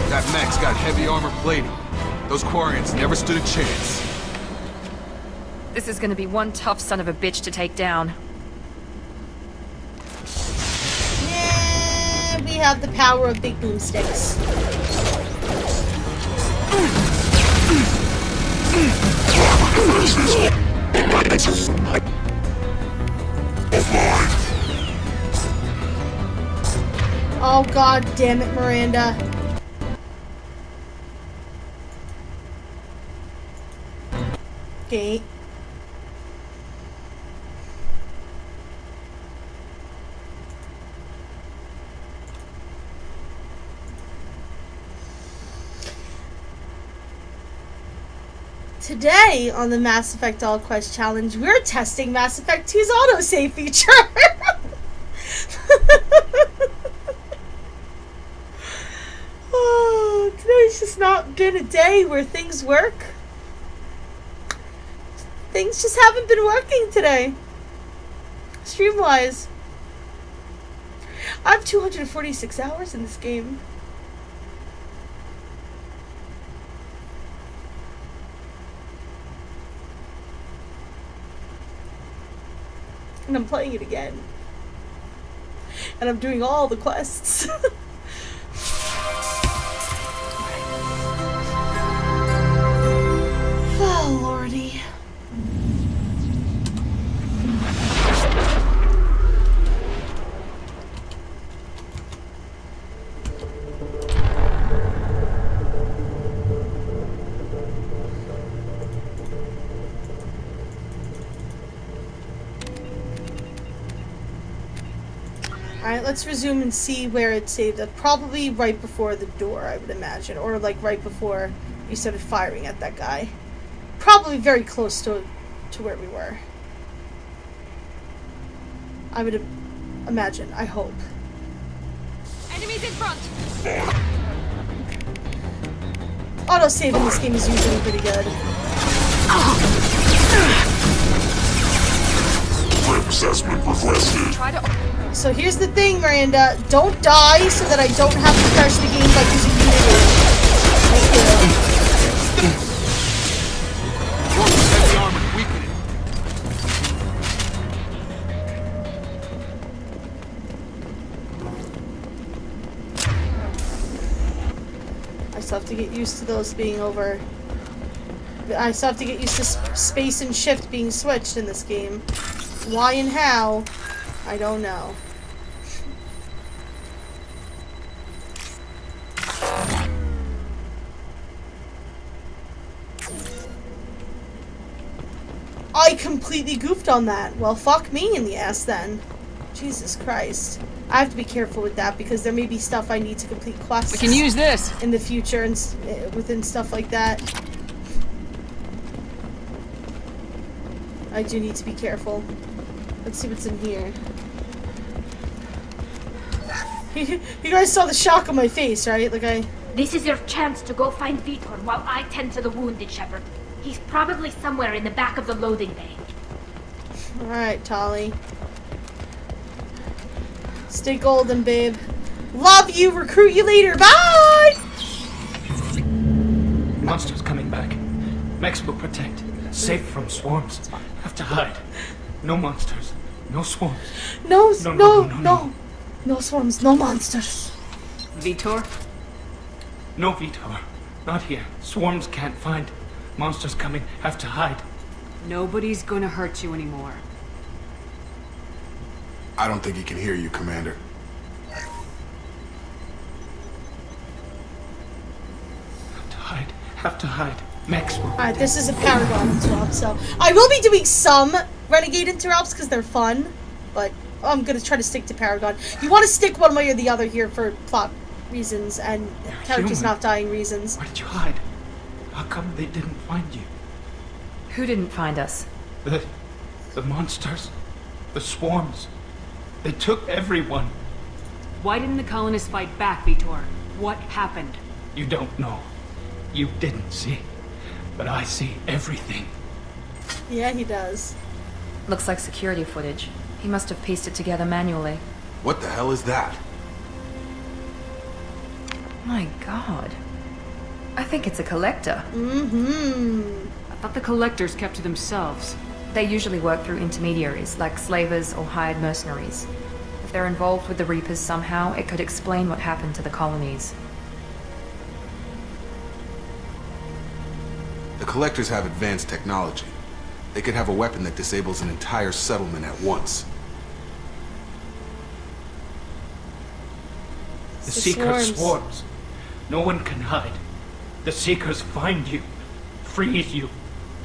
That mech's got heavy armor plating. Those Quarians never stood a chance. This is gonna be one tough son of a bitch to take down. Yeah, we have the power of big boomsticks. Oh god damn it, Miranda. Okay. Today on the Mass Effect All Quest Challenge, we're testing Mass Effect 2's autosave feature. Oh, today's just not been a day where things work. Things just haven't been working today. Stream-wise. I have 246 hours in this game. And I'm playing it again. And I'm doing all the quests. Oh, lordy. Alright, let's resume and see where it saved up. Probably right before the door, I would imagine. Or like right before you started firing at that guy. Probably very close to where we were. I would imagine. I hope. Enemies in front! Autosave in this game is usually pretty good. Assessment requested. So here's the thing, Miranda. Don't die so that I don't have to crash the game by using unity. Thank you. Heavy armor weakening. I still have to get used to those being over. I still have to get used to space and shift being switched in this game. Why and how, I don't know. I completely goofed on that. Well, fuck me in the ass then. Jesus Christ. I have to be careful with that because there may be stuff I need to complete quests. We can use this in the future and within stuff like that. I do need to be careful. Let's see what's in here. You guys saw the shock on my face, right? Like This is your chance to go find Vitor while I tend to the wounded, Shepard. He's probably somewhere in the back of the loading bay. Alright, Tali. Stay golden, babe. Love you, recruit you later, bye! Monsters coming back. Mechs will protect. Safe from swarms. Have to hide. No monsters. No swarms. No swarms, no monsters. Vitor? No Vitor. Not here. Swarms can't find. Monsters coming. Have to hide. Nobody's gonna hurt you anymore. I don't think he can hear you, Commander. Have to hide. Max will. Alright, this is a Paragon interrupt, so I will be doing some Renegade interrupts because they're fun, but I'm gonna try to stick to Paragon. You want to stick one way or the other here for plot reasons and characters not dying reasons. Where did you hide? How come they didn't find you? Who didn't find us? The monsters. The swarms. They took everyone. Why didn't the colonists fight back, Vitor? What happened? You don't know. You didn't see. But I see everything. Yeah, he does. Looks like security footage. He must have pieced it together manually. What the hell is that? My god. I think it's a collector. Mm-hmm. I thought the collectors kept to themselves. They usually work through intermediaries, like slavers or hired mercenaries. If they're involved with the Reapers somehow, it could explain what happened to the colonies. The Collectors have advanced technology. They could have a weapon that disables an entire settlement at once. The Seekers swarms. No one can hide. The Seekers find you, freeze you,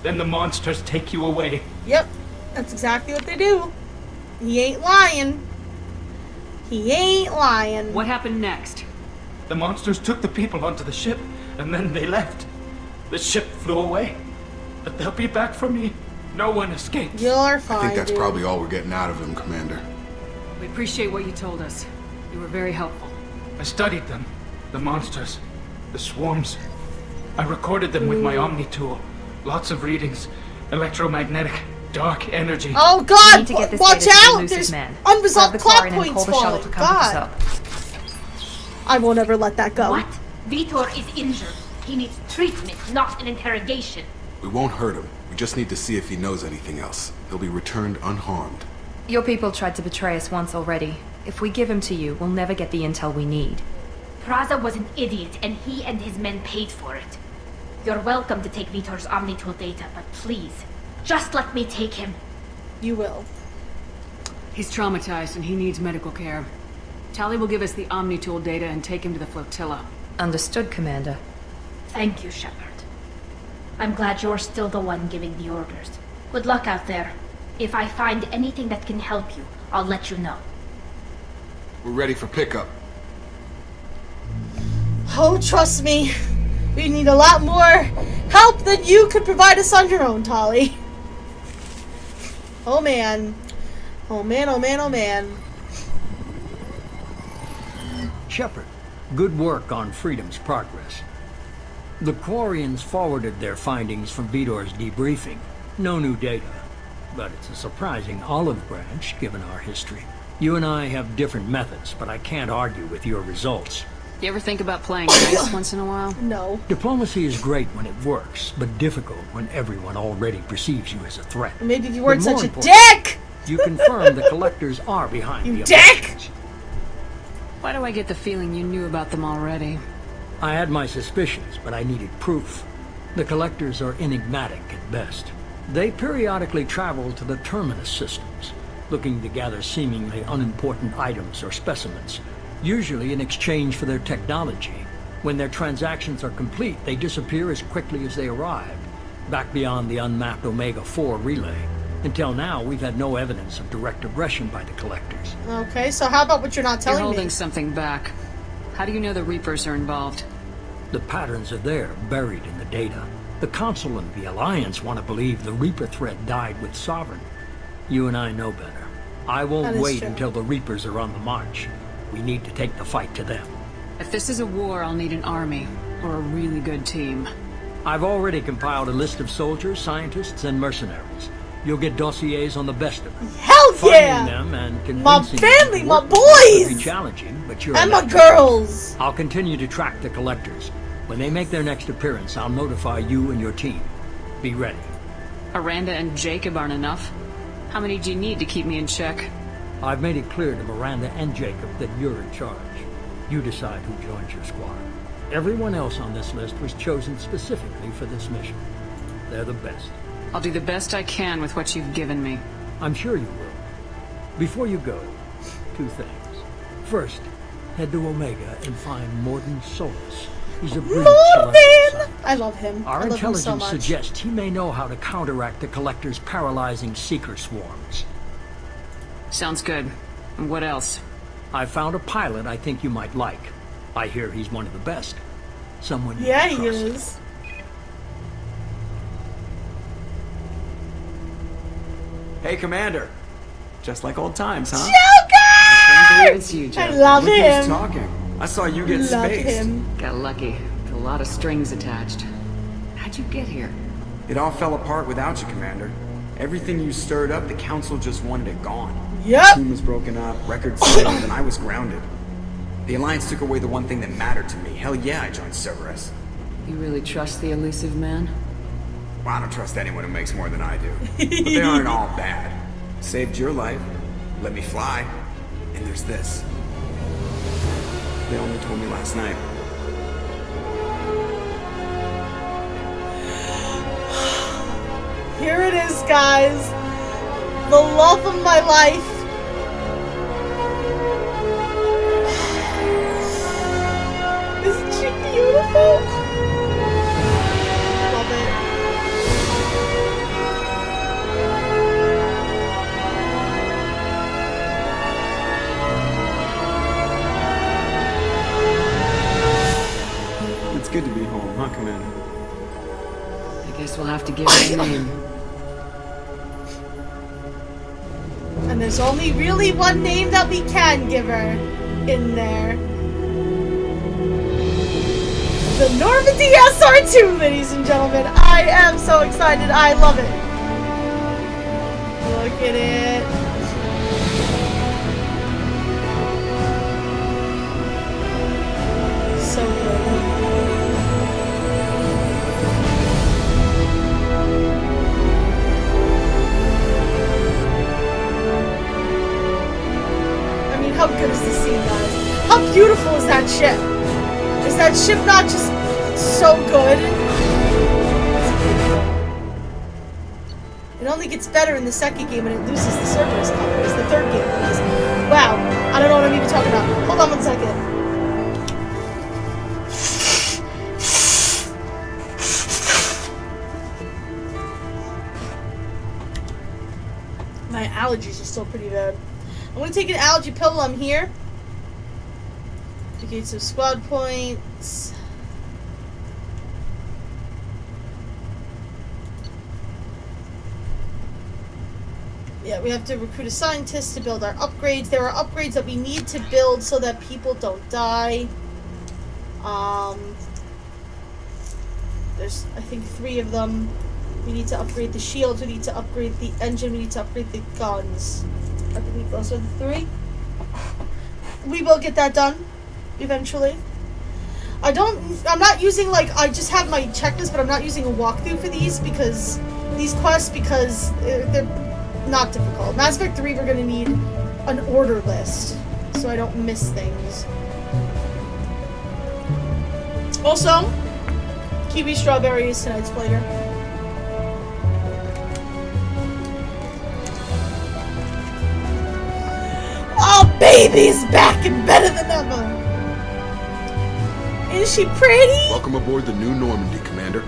then the monsters take you away. Yep, that's exactly what they do. He ain't lying. He ain't lying. What happened next? The monsters took the people onto the ship, and then they left. The ship flew away. But they'll be back for me. No one escapes. You're fine, I think that's dude. probably all we're getting out of him, Commander. We appreciate what you told us. You were very helpful. I studied them. The monsters. The swarms. I recorded them with my Omni tool. Lots of readings. Electromagnetic. Dark energy. Oh god! We need to get this Watch data to out! Elusive There's Man. unresolved Grab the plot car and then points call the shuttle falling. to come pick us God. up. I won't ever let that go. What? Vitor is injured. He needs treatment, not an interrogation. We won't hurt him. We just need to see if he knows anything else. He'll be returned unharmed. Your people tried to betray us once already. If we give him to you, we'll never get the intel we need. Praza was an idiot, and he and his men paid for it. You're welcome to take Vitor's Omnitool data, but please, just let me take him. You will. He's traumatized and he needs medical care. Tali will give us the Omnitool data and take him to the flotilla. Understood, Commander. Thank you, Shepard. I'm glad you're still the one giving the orders. Good luck out there. If I find anything that can help you, I'll let you know. We're ready for pickup. Oh, trust me. We need a lot more help than you could provide us on your own, Tali. Oh man. Oh man, oh man, oh man. Shepard, good work on Freedom's progress. The Quarians forwarded their findings from Vitor's debriefing. No new data, but it's a surprising olive branch given our history. You and I have different methods, but I can't argue with your results. You ever think about playing nice once in a while? No. Diplomacy is great when it works, but difficult when everyone already perceives you as a threat. Maybe if you weren't But more such a importantly, dick! You confirm the Collectors are behind You the dick! abductions. Why do I get the feeling you knew about them already? I had my suspicions, but I needed proof. The Collectors are enigmatic at best. They periodically travel to the Terminus systems, looking to gather seemingly unimportant items or specimens, usually in exchange for their technology. When their transactions are complete, they disappear as quickly as they arrived, back beyond the unmapped Omega-4 relay. Until now, we've had no evidence of direct aggression by the Collectors. Okay, so how about what you're not telling You're holding me? something back. How do you know the Reapers are involved? The patterns are there, buried in the data. The Council and the Alliance want to believe the Reaper threat died with Sovereign. You and I know better. I That won't is wait true. until the Reapers are on the march. We need to take the fight to them. If this is a war, I'll need an army, or a really good team. I've already compiled a list of soldiers, scientists, and mercenaries. You'll get dossiers on the best of them. Hell yeah! Finding them and My convincing family, them to my work with us will boys! be challenging, but you're And my elected. girls! I'll continue to track the Collectors. When they make their next appearance, I'll notify you and your team. Be ready. Aranda and Jacob aren't enough. How many do you need to keep me in check? I've made it clear to Miranda and Jacob that you're in charge. You decide who joins your squad. Everyone else on this list was chosen specifically for this mission. They're the best. I'll do the best I can with what you've given me. I'm sure you will. Before you go, 2 things. First, head to Omega and find Morden Solus. He's a brilliant Morden! I love him. Our I love him so intelligence much. suggests he may know how to counteract the Collector's paralyzing seeker swarms. Sounds good. And what else? I found a pilot I think you might like. I hear he's one of the best. Someone you Yeah, can he trust. is. Hey, Commander. Just like old times, huh? Joker! It's you, Joe. I love Look who's him. talking. I saw you get Love spaced. him. Got lucky. With a lot of strings attached. How'd you get here? It all fell apart without you, Commander. Everything you stirred up, the Council just wanted it gone. Yep. The team was broken up, records settled, and I was grounded. The Alliance took away the one thing that mattered to me. Hell yeah, I joined Cerberus. You really trust the elusive man? Well, I don't trust anyone who makes more than I do. But they aren't all bad. Saved your life, let me fly, and there's this. They only told me last night. Here it is, guys. The love of my life. Isn't she beautiful? Love it. It's good to be home, huh, Commander? I guess we'll have to give it a name. And there's only really one name that we can give her in there. The Normandy SR2, ladies and gentlemen. I am so excited. I love it. Look at it. So good. I mean, how good is this scene, guys? How beautiful is that ship? Is that ship not just so good? It only gets better in the second game and it loses the Cerberus colors. The third game does. Wow. I don't know what I'm even talking about. Hold on one second. My allergies are still pretty bad. I'm going to take an allergy pill while I'm here. To get some squad points. Yeah, we have to recruit a scientist to build our upgrades. There are upgrades that we need to build so that people don't die. There's, I think, 3 of them. We need to upgrade the shields, we need to upgrade the engine, we need to upgrade the guns. I believe those are the 3. We will get that done, eventually. I'm not using, like, I just have my checklist, but I'm not using a walkthrough for these quests, because they're not difficult. Mass Effect 3, we're gonna need an order list, so I don't miss things. Also, kiwi strawberry is tonight's flavor. Oh, baby's back and better than ever. Is she pretty? Welcome aboard the new Normandy, Commander.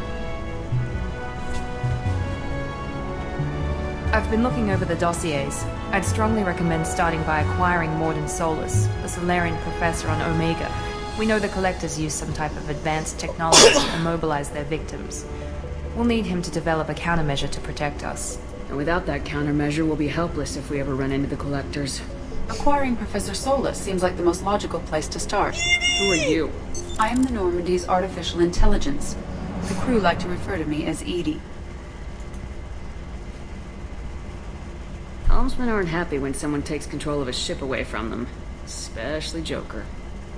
I've been looking over the dossiers. I'd strongly recommend starting by acquiring Morden Solus, the Solarian professor on Omega. We know the Collectors use some type of advanced technology to immobilize their victims. We'll need him to develop a countermeasure to protect us. And without that countermeasure, we'll be helpless if we ever run into the Collectors. Acquiring Professor Solus seems like the most logical place to start. Who are you? I am the Normandy's artificial intelligence. The crew like to refer to me as Edie. Helmsmen aren't happy when someone takes control of a ship away from them. Especially Joker.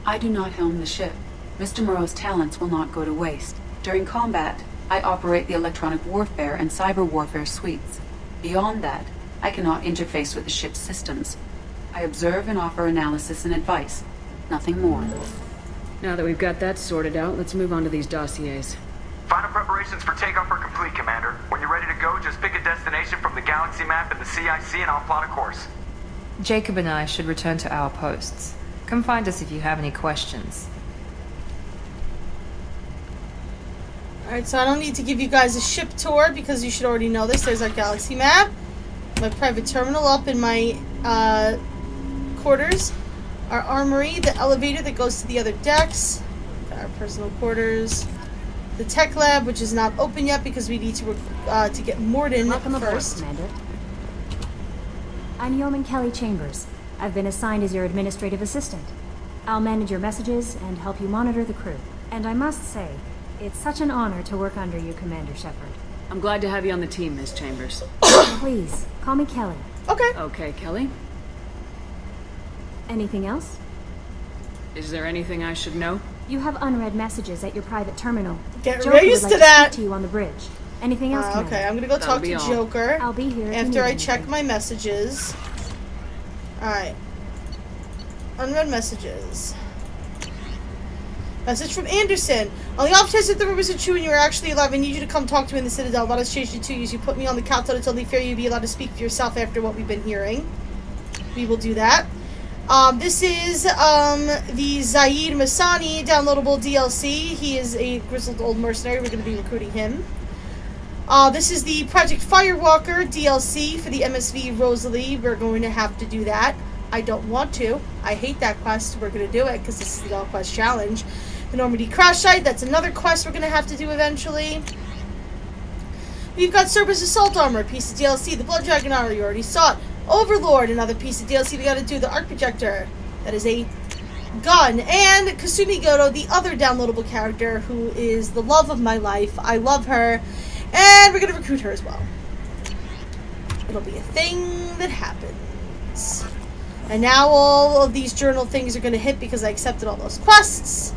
I do not helm the ship. Mr. Moreau's talents will not go to waste. During combat, I operate the electronic warfare and cyber warfare suites. Beyond that, I cannot interface with the ship's systems. I observe and offer analysis and advice. Nothing more. Now that we've got that sorted out, let's move on to these dossiers. Final preparations for takeoff are complete, Commander. When you're ready to go, just pick a destination from the galaxy map and the CIC and I'll plot a course. Jacob and I should return to our posts. Come find us if you have any questions. Alright, so I don't need to give you guys a ship tour because you should already know this. There's our galaxy map. My private terminal up in my quarters. Our armory, the elevator that goes to the other decks. Our personal quarters. The tech lab, which is not open yet because we need to get Morden first. Aboard, Commander. I'm Yeoman Kelly Chambers. I've been assigned as your administrative assistant. I'll manage your messages and help you monitor the crew. And I must say, it's such an honor to work under you, Commander Shepard. I'm glad to have you on the team, Miss Chambers. Please, call me Kelly. Okay. Okay, Kelly. Anything else? Is there anything I should know? You have unread messages at your private terminal. Get Joker used would like to that. speak to you on the bridge. Anything else, Commander? Okay, I'm gonna go talk to Joker. I'll be here after I check my messages. Alright. Unread messages. Message from Anderson. On the off chance that the rumors are true and you are actually alive, I need you to come talk to me in the Citadel. About us changed you 2 years. You put me on the couch, so it's only fair you be allowed to speak for yourself after what we've been hearing. We will do that. This is the Zaid Masani downloadable DLC. He is a grizzled old mercenary. We're going to be recruiting him. This is the Project Firewalker DLC for the MSV Rosalie. We're going to have to do that. I don't want to. I hate that quest. We're going to do it because this is the All Quest Challenge. The Normandy Crash Site. That's another quest we're going to have to do eventually. We've got Cerberus Assault Armor, a piece of DLC. The Blood Dragon Armor, you already saw it. Overlord, another piece of DLC we gotta do. The Arc Projector, that is a gun. And Kasumi Goto, the other downloadable character, who is the love of my life. I love her. And we're gonna recruit her as well. It'll be a thing that happens. And now all of these journal things are gonna hit because I accepted all those quests.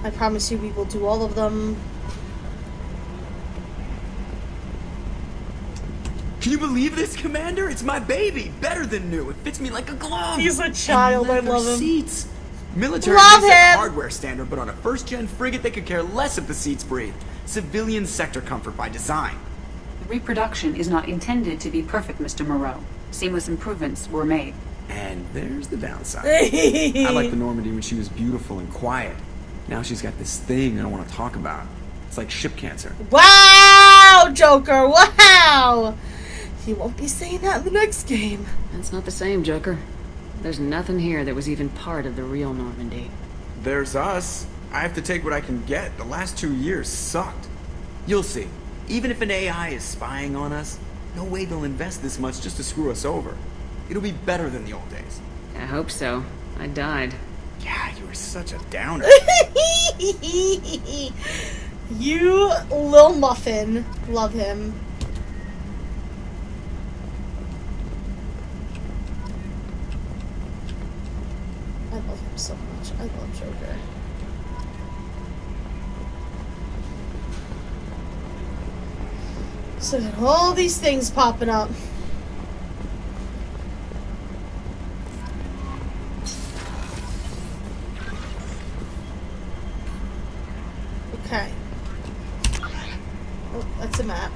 I promise you we will do all of them. Can you believe this, Commander? It's my baby. Better than new. It fits me like a glove. He's a child. And I love him. Seats. Military Love makes him. a hardware standard, but on a first-gen frigate, they could care less if the seats breathe. Civilian sector comfort by design. The reproduction is not intended to be perfect, Mr. Moreau. Seamless improvements were made. And there's the downside. I liked the Normandy when she was beautiful and quiet. Now she's got this thing I don't want to talk about. It's like ship cancer. Wow, Joker. Wow. You won't be saying that in the next game. That's not the same, Joker. There's nothing here that was even part of the real Normandy. There's us. I have to take what I can get. The last 2 years sucked. You'll see. Even if an AI is spying on us, no way they'll invest this much just to screw us over. It'll be better than the old days. I hope so. I died. Yeah, you were such a downer. You Lil Muffin. Love him. I love him so much. I love Joker. So got all these things popping up. Okay. Oh, that's a map.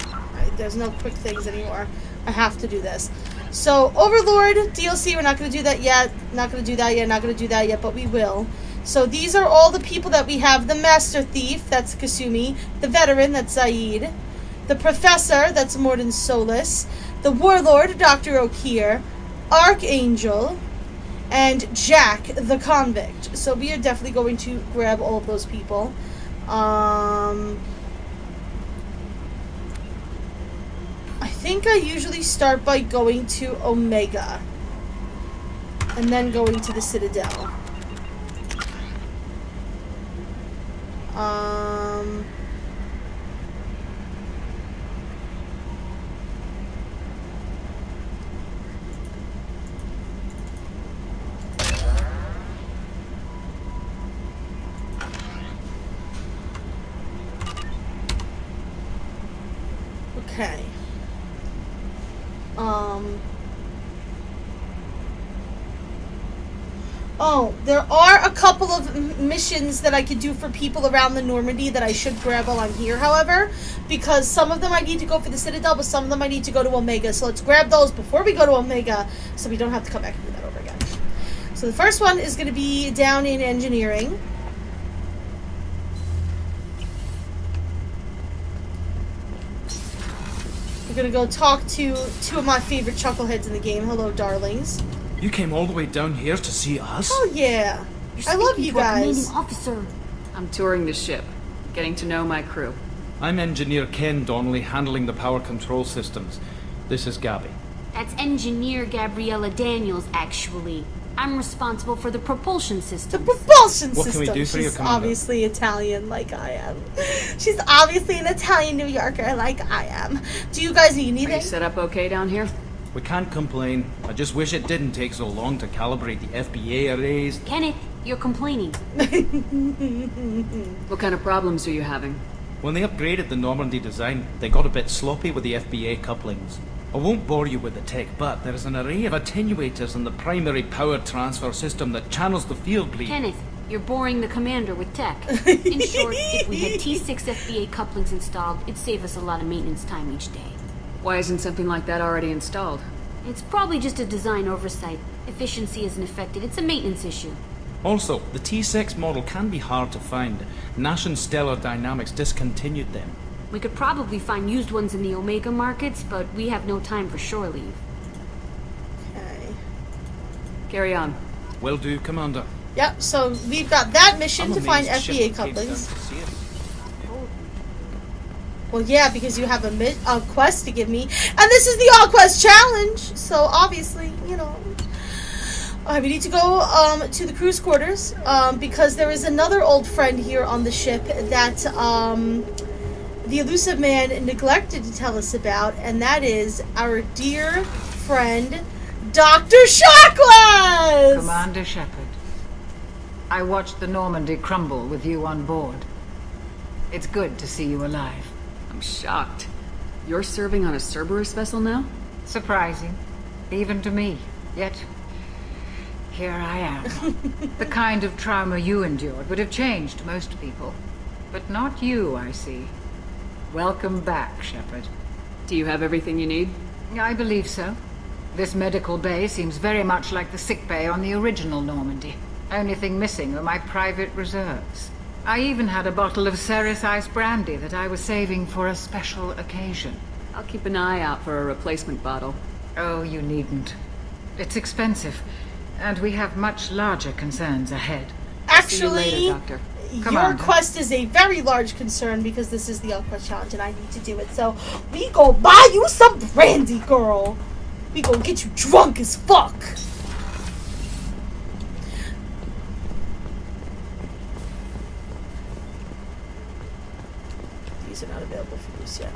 Alright, there's no quick things anymore. I have to do this. So, Overlord DLC, we're not going to do that yet. Not going to do that yet, not going to do that yet, but we will. So, these are all the people that we have. The Master Thief, that's Kasumi. The Veteran, that's Zaid. The Professor, that's Morden Solis. The Warlord, Dr. O'Keir. Archangel. And Jack, the Convict. So, we are definitely going to grab all of those people. I think I usually start by going to Omega and then going to the Citadel. Okay. Oh, there are a couple of missions that I could do for people around the Normandy that I should grab while I'm here, however, because some of them I need to go for the Citadel, but some of them I need to go to Omega. So let's grab those before we go to Omega so we don't have to come back and do that over again. So the first one is going to be down in engineering. We're going to go talk to two of my favorite chuckleheads in the game. Hello, darlings. You came all the way down here to see us? Oh, yeah. I love you guys. Officer. I'm touring the ship, getting to know my crew. I'm Engineer Ken Donnelly, handling the power control systems. This is Gabby. That's Engineer Gabriella Daniels, actually. I'm responsible for the propulsion systems. The propulsion What system. can we do for you, She's Commander? obviously Italian, like I am. She's obviously an Italian New Yorker, like I am. Do you guys need anything? Are you set up okay down here? We can't complain. I just wish it didn't take so long to calibrate the FBA arrays. Kenneth, you're complaining. What kind of problems are you having? When they upgraded the Normandy design, they got a bit sloppy with the FBA couplings. I won't bore you with the tech, but there is an array of attenuators in the primary power transfer system that channels the field bleed. Kenneth, you're boring the commander with tech. In short, if we had T6 FBA couplings installed, it'd save us a lot of maintenance time each day. Why isn't something like that already installed? It's probably just a design oversight. Efficiency isn't affected. It's a maintenance issue. Also, the T6 model can be hard to find. Nash and Stellar Dynamics discontinued them. We could probably find used ones in the Omega markets, but we have no time for shore leave. Okay. Carry on. Will do, Commander. Yep, so we've got that mission I'm to find amazed FBA Shepard came couplings. down to see it. Well, yeah, because you have a quest to give me. And this is the All-Quest Challenge! So, obviously, you know. Alright, we need to go to the crew's quarters, because there is another old friend here on the ship that the elusive man neglected to tell us about, and that is our dear friend, Dr. Shockless! Commander Shepard, I watched the Normandy crumble with you on board. It's good to see you alive. I'm shocked. You're serving on a Cerberus vessel now? Surprising, even to me. Yet, here I am. The kind of trauma you endured would have changed most people. But not you, I see. Welcome back, Shepard. Do you have everything you need? I believe so. This medical bay seems very much like the sick bay on the original Normandy. Only thing missing are my private reserves. I even had a bottle of Ceres Ice brandy that I was saving for a special occasion. I'll keep an eye out for a replacement bottle. Oh, you needn't. It's expensive, and we have much larger concerns ahead. Actually, See you later, Doctor. your Commander. quest is a very large concern because this is the All-Quest Challenge and I need to do it. So, we go buy you some brandy, girl. We gonna get you drunk as fuck. These are not available for use yet.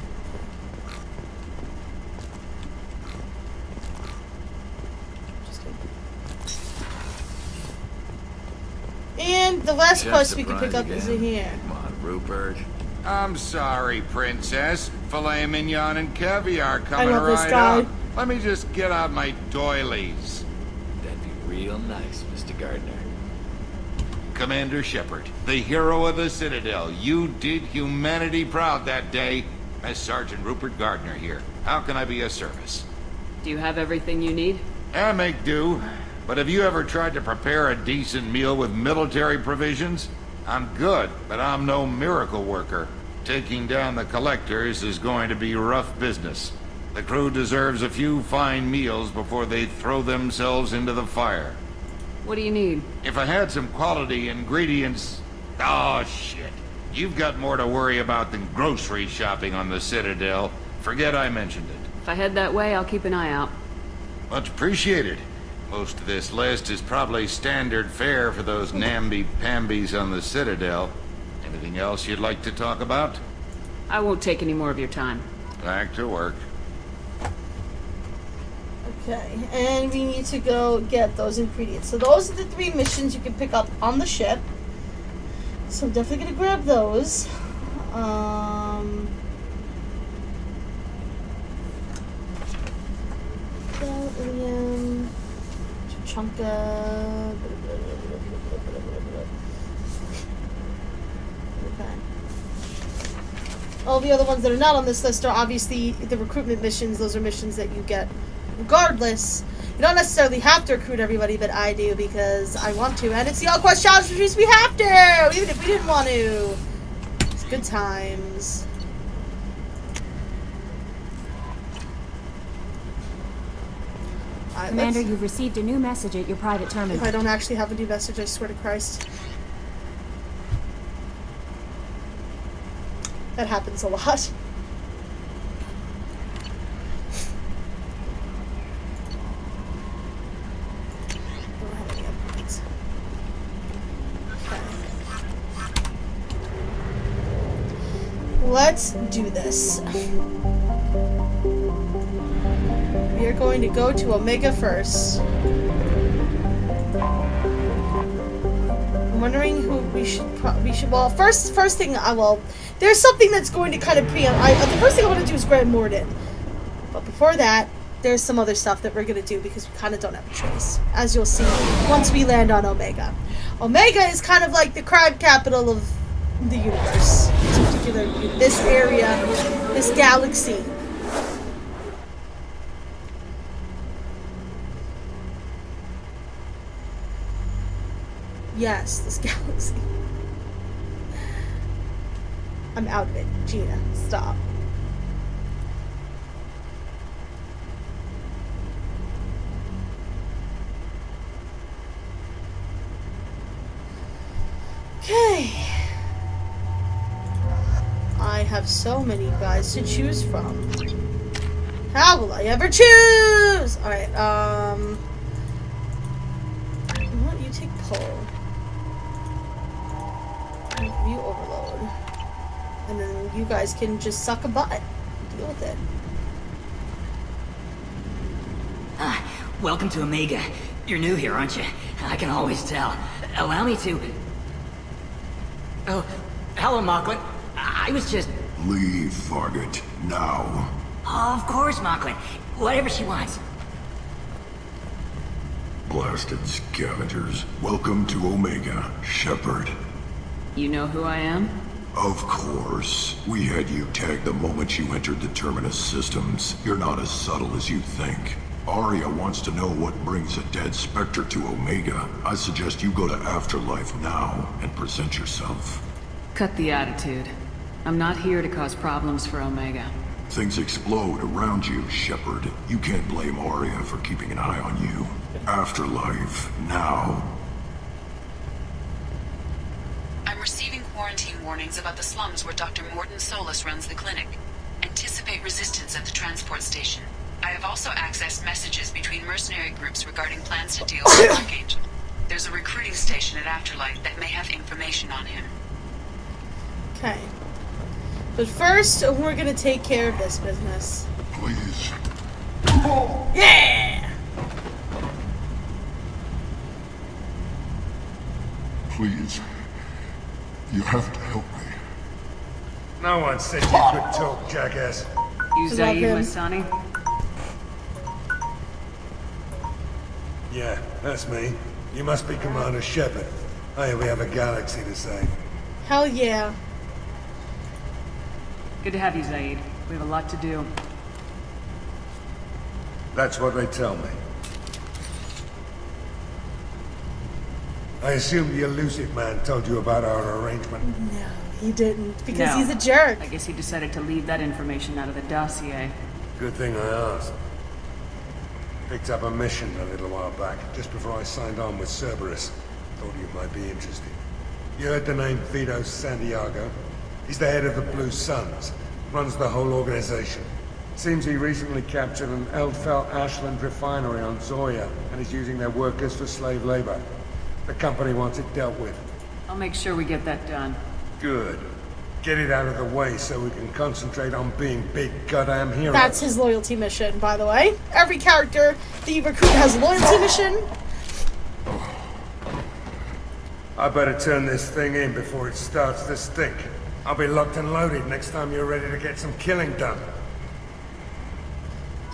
And the last quest we can pick up is in here. Come on, Rupert. I'm sorry, Princess. Filet mignon and caviar coming love this right guy. up. Let me just get out my doilies. That'd be real nice, Mr. Gardner. Commander Shepard, the hero of the Citadel. You did humanity proud that day. As Sergeant Rupert Gardner here. How can I be of service? Do you have everything you need? I make do. But have you ever tried to prepare a decent meal with military provisions? I'm good, but I'm no miracle worker. Taking down the collectors is going to be rough business. The crew deserves a few fine meals before they throw themselves into the fire. What do you need? If I had some quality ingredients... Oh, shit. You've got more to worry about than grocery shopping on the Citadel. Forget I mentioned it. If I head that way, I'll keep an eye out. Much appreciated. Most of this list is probably standard fare for those namby-pambies on the Citadel. Anything else you'd like to talk about? I won't take any more of your time. Back to work. Okay, and we need to go get those ingredients. So those are the 3 missions you can pick up on the ship. So I'm definitely gonna grab those. Ilium, Chunka. Okay. All the other ones that are not on this list are obviously the recruitment missions. Those are missions that you get regardless. You don't necessarily have to recruit everybody, but I do because I want to. And it's the All Quest Challenge, which means we have to, even if we didn't want to. It's good times. Commander, you've received a new message at your private terminal. If I don't actually have a new message, I swear to Christ. That happens a lot. Don't have any upgrades. Okay. Let's do this. We are going to go to Omega first. I'm wondering who we should well, first thing there's something that's going to kind of preempt. The first thing I want to do is Grand Morden. But before that, there's some other stuff that we're going to do because we kind of don't have a choice. As you'll see once we land on Omega. Omega is kind of like the crime capital of the universe. This area, this galaxy. Yes, this galaxy. I'm out of it. Gina, stop. Okay. I have so many guys to choose from. How will I ever choose? Alright, you know what? You take Pole. View overload. And then you guys can just suck a butt. Deal with it. Welcome to Omega. You're new here, aren't you? I can always tell. Allow me to... Oh, hello, Mocklin. I was just... Leave, Fargate, now. Of course, Mocklin. Whatever she wants. Blasted scavengers. Welcome to Omega, Shepard. You know who I am? Of course. We had you tagged the moment you entered the Terminus systems. You're not as subtle as you think. Arya wants to know what brings a dead Spectre to Omega. I suggest you go to Afterlife now and present yourself. Cut the attitude. I'm not here to cause problems for Omega. Things explode around you, Shepard. You can't blame Arya for keeping an eye on you. Afterlife, now. I'm receiving quarantine warnings about the slums where Dr. Morden Solus runs the clinic. Anticipate resistance at the transport station. I have also accessed messages between mercenary groups regarding plans to deal with Archangel. There's a recruiting station at Afterlife that may have information on him. Okay. But first, we're gonna take care of this business. Please. Yeah! Please. You have to help me. No one said you could talk, jackass. You Zaid Masani? Yeah, that's me. You must be Commander Shepard. Hey, we have a galaxy to save. Hell yeah. Good to have you, Zaid. We have a lot to do. That's what they tell me. I assume the elusive man told you about our arrangement. No, he didn't, because No. he's a jerk. I guess he decided to leave that information out of the dossier. Good thing I asked. Picked up a mission a little while back, just before I signed on with Cerberus. Thought you might be interested. You heard the name Vito Santiago? He's the head of the Blue Suns. Runs the whole organization. Seems he recently captured an Eldfell Ashland refinery on Zoya, and is using their workers for slave labor. The company wants it dealt with. I'll make sure we get that done. Good. Get it out of the way so we can concentrate on being big goddamn heroes. That's his loyalty mission, by the way. Every character that you recruit has a loyalty mission. I better turn this thing in before it starts to stink. I'll be locked and loaded next time you're ready to get some killing done.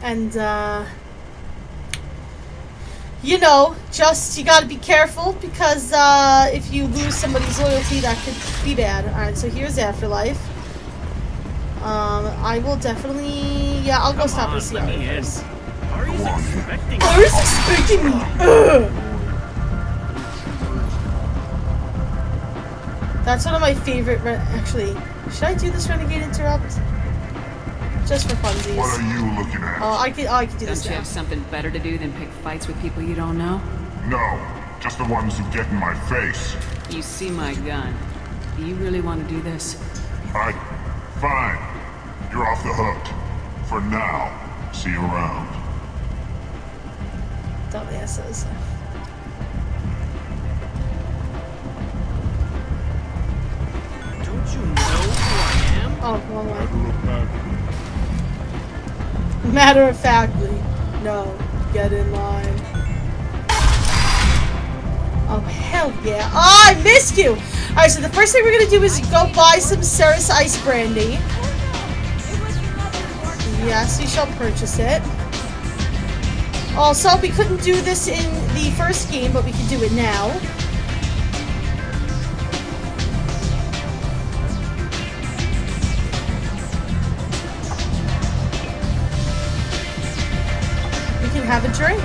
And, you know, just you gotta be careful because if you lose somebody's loyalty, that could be bad. Alright, so here's Afterlife. I will definitely... Yeah, I'll go stop and see how it goes. Ari's expecting me! Ugh. That's one of my favorite... Actually, should I do this Renegade Interrupt? Just for funsies. What are you looking at? Oh, I could do this Don't you now. have something better to do than pick fights with people you don't know? No, just the ones who get in my face. You see my gun. Do you really want to do this? Fine. You're off the hook. For now. See you around. Dumbasses. Don't you know who I am? Oh, wrong way. Matter of factly. No. Get in line. Oh, hell yeah. Oh, I missed you! Alright, so the first thing we're gonna do is go buy some Ceres Ice Brandy. Yes, we shall purchase it. Also, we couldn't do this in the first game, but we can do it now. We can have a drink.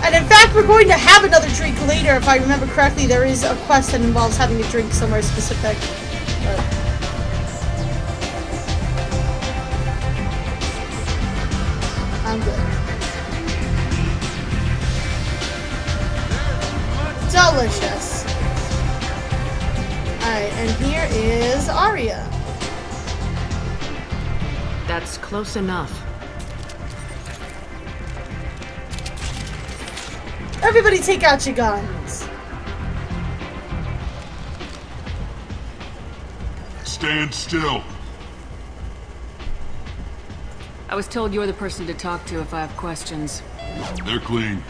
And in fact, we're going to have another drink later. If I remember correctly, there is a quest that involves having a drink somewhere specific. I'm good. Delicious. Alright, and here is Arya. That's close enough. Everybody take out your guns. Stand still. I was told you're the person to talk to if I have questions. They're clean.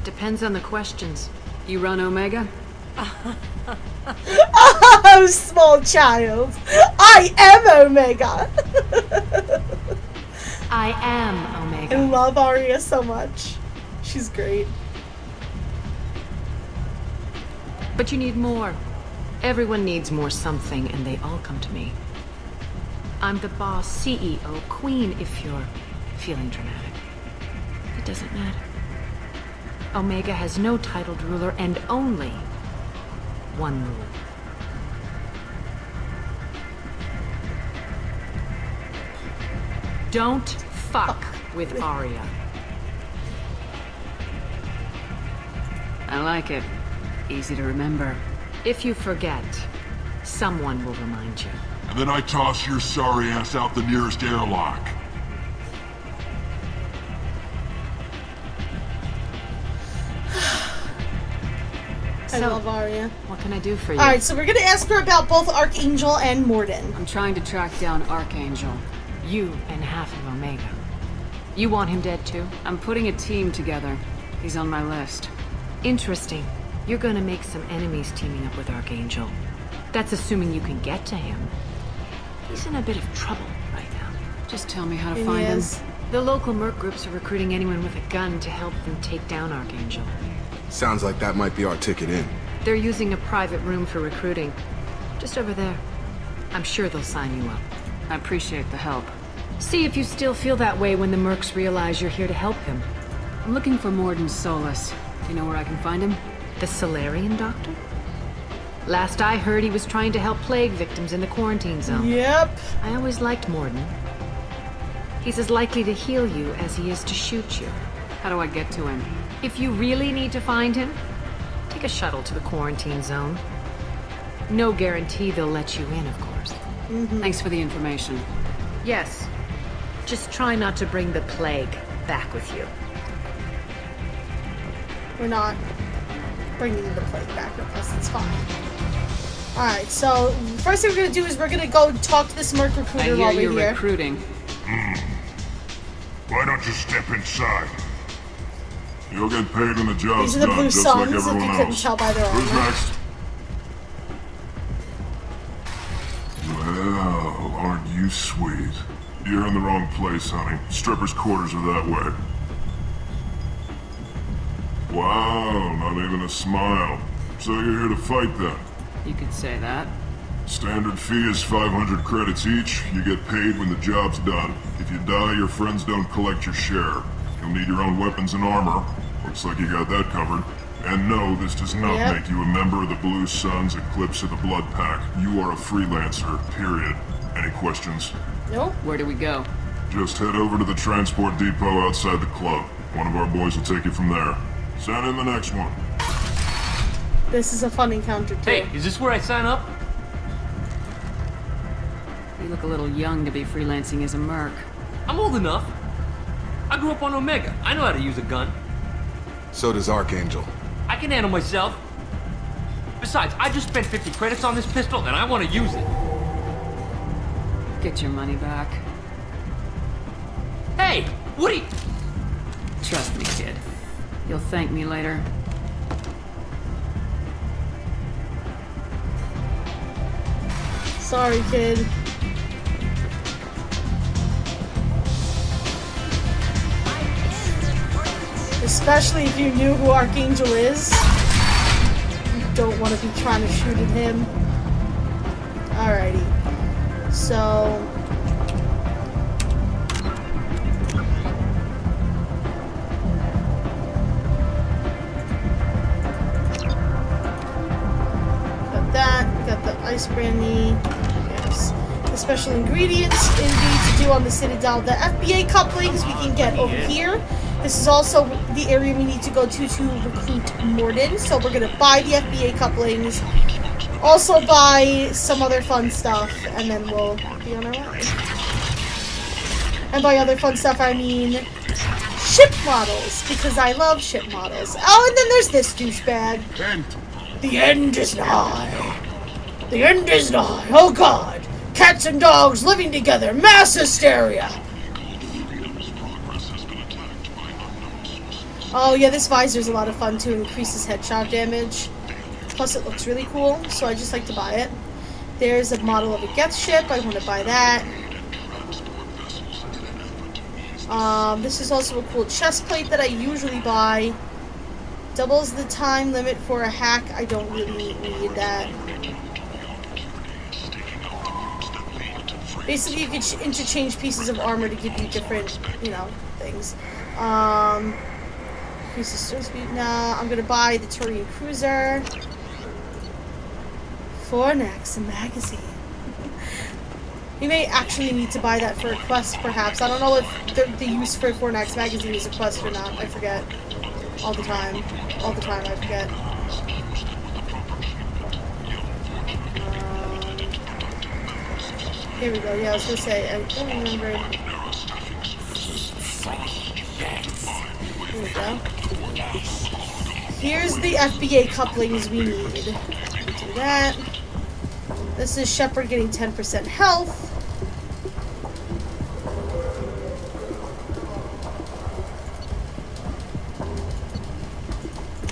Depends on the questions. You run Omega? Oh, small child. I am Omega. I am Omega. I love Arya so much. She's great. But you need more. Everyone needs more something, and they all come to me. I'm the boss, CEO, queen, if you're feeling dramatic. It doesn't matter. Omega has no titled ruler and only one ruler. Don't fuck with Arya. I like it. Easy to remember. If you forget, someone will remind you. And then I toss your sorry ass out the nearest airlock. I love Arya. What can I do for you? Alright, so we're gonna ask her about both Archangel and Morden. I'm trying to track down Archangel. You and half of Omega. You want him dead too? I'm putting a team together. He's on my list. Interesting. You're gonna make some enemies teaming up with Archangel. That's assuming you can get to him. He's in a bit of trouble right now. Just tell me how to find him. The local merc groups are recruiting anyone with a gun to help them take down Archangel. Sounds like that might be our ticket in. They're using a private room for recruiting. Just over there. I'm sure they'll sign you up. I appreciate the help. See if you still feel that way when the mercs realize you're here to help him. I'm looking for Morden Solus. Do you know where I can find him? The Solarian doctor? Last I heard, he was trying to help plague victims in the quarantine zone. Yep. I always liked Morden. He's as likely to heal you as he is to shoot you. How do I get to him? If you really need to find him, take a shuttle to the quarantine zone. No guarantee they'll let you in, of course. Thanks for the information. Yes. Just try not to bring the plague back with you. We're not bringing the plague back with us. It's fine. Alright, so first thing we're going to do is we're going to go talk to this merc recruiter while we're you're here. recruiting. Why don't you step inside? You'll get paid when the job's These are the done, blue just like suns, if everyone you couldn't else. tell by their Who's armor. next? Well, aren't you sweet? You're in the wrong place, honey. Strippers' quarters are that way. Wow, not even a smile. So you're here to fight then? You could say that. Standard fee is 500 credits each. You get paid when the job's done. If you die, your friends don't collect your share. You'll need your own weapons and armor. Looks like you got that covered. And no, this does not make you a member of the Blue Suns, Eclipse, or the Blood Pack. You are a freelancer, period. Any questions? Nope. Where do we go? Just head over to the transport depot outside the club. One of our boys will take you from there. Send in the next one. This is a fun encounter, too. Hey, is this where I sign up? You look a little young to be freelancing as a merc. I'm old enough. I grew up on Omega. I know how to use a gun. So does Archangel. I can handle myself. Besides, I just spent 50 credits on this pistol, and I want to use it. Get your money back. Hey, what are you... Trust me, kid. You'll thank me later. Sorry, kid. Especially if you knew who Archangel is. You don't want to be trying to shoot at him. Alrighty. So... got that. Got the ice brandy. Yes. The special ingredients indeed to do on the Citadel. The FBA couplings we can get over here. This is also the area we need to go to recruit Morden. So we're going to buy the FBA couplings. Also buy some other fun stuff. And then we'll be on our way. And by other fun stuff, I mean ship models. Because I love ship models. Oh, and then there's this douchebag. The end is nigh. The end is nigh. Oh, God. Cats and dogs living together. Mass hysteria. Oh yeah, this visor's a lot of fun too. It increases headshot damage. Plus it looks really cool, so I just like to buy it. There's a model of a Geth ship. I want to buy that. This is also a cool chest plate that I usually buy. Doubles the time limit for a hack. I don't really need that. Basically, you can interchange pieces of armor to give you different, you know, things. Increases storm speed. Nah, I'm gonna buy the Turian Cruiser. Fornax, a magazine. We may actually need to buy that for a quest, perhaps. I don't know if the use for Fornax magazine is a quest or not. I forget. All the time. All the time, I forget. Here we go. Yeah, I was gonna say, I don't remember. Here we go. Here's the FBA couplings we need. Do that. This is Shepard getting 10% health.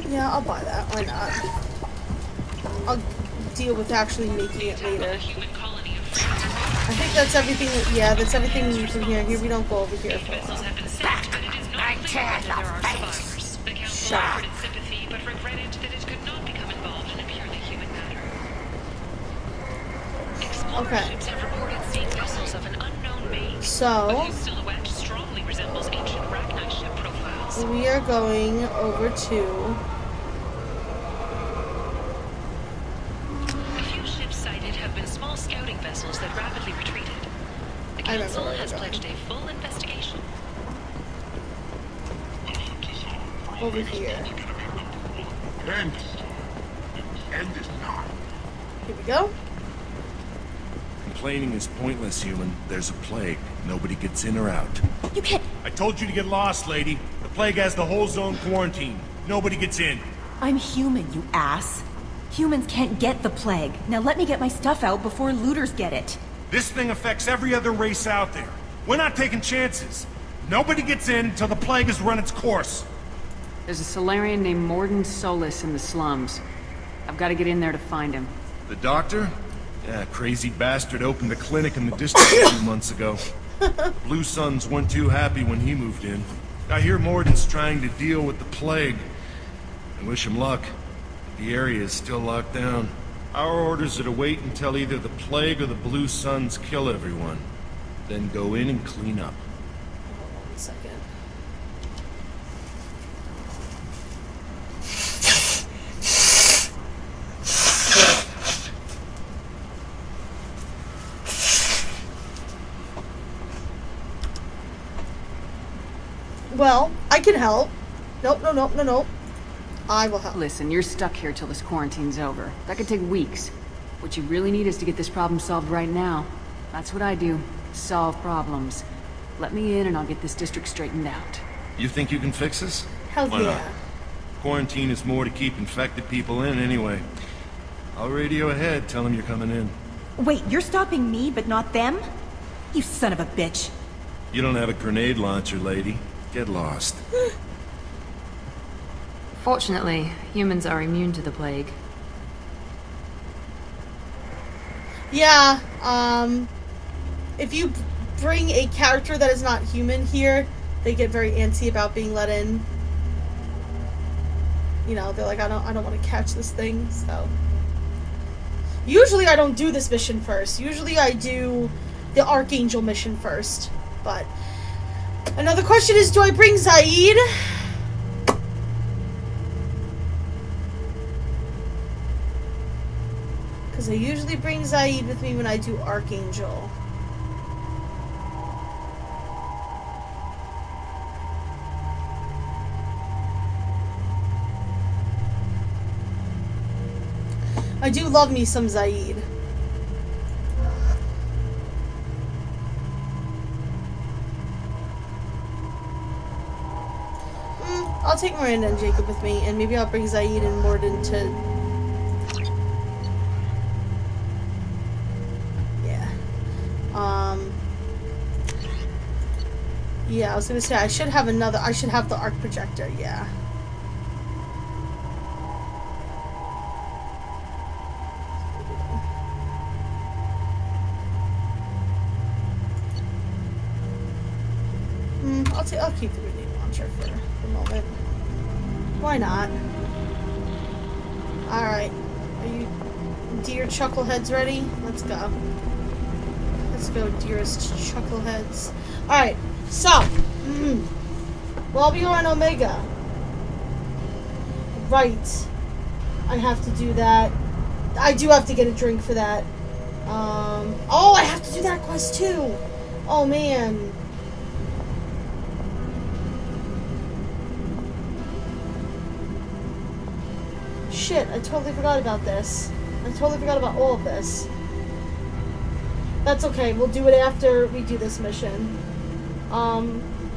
Yeah, I'll buy that. Why not? I'll deal with actually making it later. I think that's everything. Yeah, that's everything we need from here. Here, we don't go over here for a while. Shut up. Okay. So we are going over to. A few ships sighted have been small scouting vessels that rapidly retreated. The council has pledged a full investigation. Over here. Here we go. Complaining is pointless, human. There's a plague. Nobody gets in or out. You can't... I told you to get lost, lady. The plague has the whole zone quarantined. Nobody gets in. I'm human, you ass. Humans can't get the plague. Now let me get my stuff out before looters get it. This thing affects every other race out there. We're not taking chances. Nobody gets in until the plague has run its course. There's a Solarian named Morden Solis in the slums. I've got to get in there to find him. The doctor? Yeah, crazy bastard opened a clinic in the district a few months ago. Blue Suns weren't too happy when he moved in. I hear Morden's trying to deal with the plague. I wish him luck. The area is still locked down. Our orders are to wait until either the plague or the Blue Suns kill everyone. Then go in and clean up. Hold on 1 second. Well, I can help. Nope, no, nope, no, nope. I will help. Listen, you're stuck here till this quarantine's over. That could take weeks. What you really need is to get this problem solved right now. That's what I do. Solve problems. Let me in and I'll get this district straightened out. You think you can fix this? Hell Why yeah. not? Quarantine is more to keep infected people in anyway. I'll radio ahead, tell them you're coming in. Wait, you're stopping me, but not them? You son of a bitch. You don't have a grenade launcher, lady. Get lost. Fortunately, humans are immune to the plague. Yeah, if you bring a character that is not human here, they get very antsy about being let in. You know, they're like, I don't want to catch this thing, so. Usually I don't do this mission first. Usually I do the Archangel mission first. But another question is, do I bring Zaid? Because I usually bring Zaid with me when I do Archangel. I do love me some Zaid. I'll take Miranda and Jacob with me, and maybe I'll bring Zaid and Morden to... Yeah. Yeah, I was gonna say, I should have the arc projector, yeah. I'll keep the grenade launcher for the moment. Why not? Alright. Are you dear chuckleheads ready? Let's go. Let's go, dearest chuckleheads. Alright, so while we are on Omega. Right. I have to do that. I do have to get a drink for that. Oh, I have to do that quest too! Oh man. Shit, I totally forgot about this. I totally forgot about all of this. That's okay, we'll do it after we do this mission.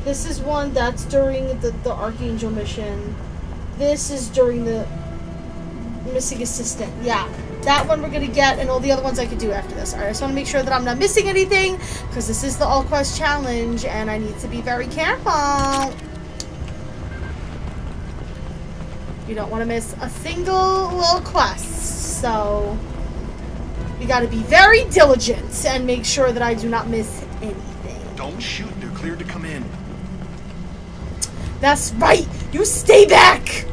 This is one that's during the Archangel mission. This is during the Missing Assistant. Yeah, that one we're gonna get, and all the other ones I could do after this. Alright, I just want to make sure that I'm not missing anything, because this is the All Quest Challenge, and I need to be very careful. You don't want to miss a single little quest, so you got to be very diligent and make sure that I do not miss anything. Don't shoot, they're cleared to come in. That's right! You stay back!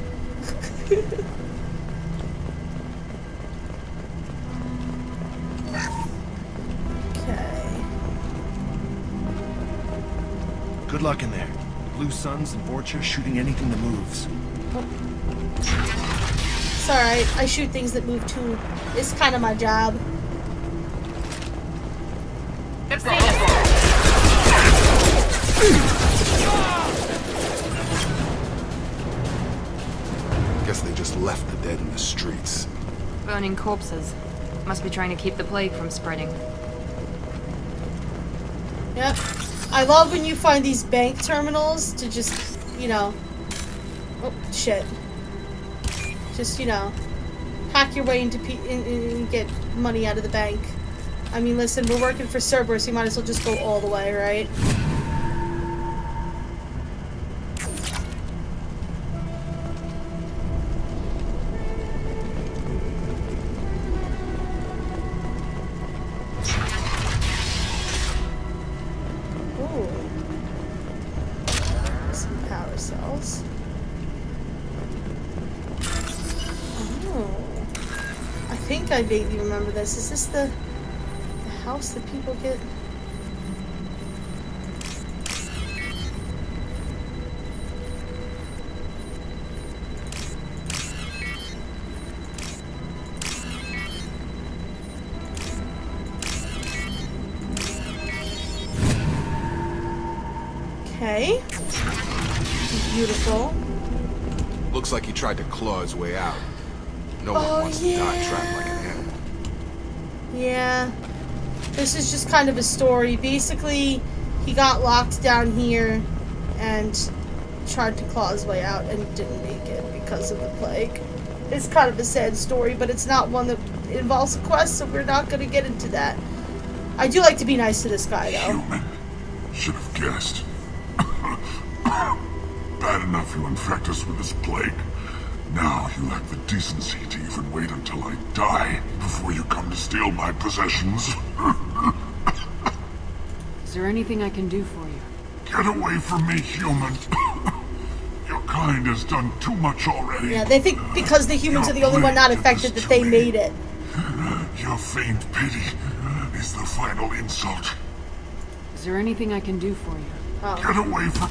Okay. Good luck in there. Blue Suns and Vorcha shooting anything that moves. It's alright, I shoot things that move too. It's kind of my job. Guess they just left the dead in the streets. Burning corpses. Must be trying to keep the plague from spreading. Yep. I love when you find these bank terminals to just, you know... Oh, shit. Just, you know, hack your way into and get money out of the bank. I mean, listen, we're working for Cerberus, you might as well just go all the way, right? think I vaguely remember this. Is this the house that people get? Okay. Beautiful. Looks like he tried to claw his way out. No one wants to die trapped like an animal. Yeah. This is just kind of a story. Basically, he got locked down here and tried to claw his way out and didn't make it because of the plague. It's kind of a sad story, but it's not one that involves a quest, so we're not going to get into that. I do like to be nice to this guy, though. Human. Should have guessed. Bad enough you infect us with this plague. Now you lack the decency to even wait until I die before you come to steal my possessions. Is there anything I can do for you? Get away from me, human. Your kind has done too much already. Yeah, they think because the humans are the only one not infected that they made it. Your feigned pity is the final insult. Is there anything I can do for you? Oh. Get away from...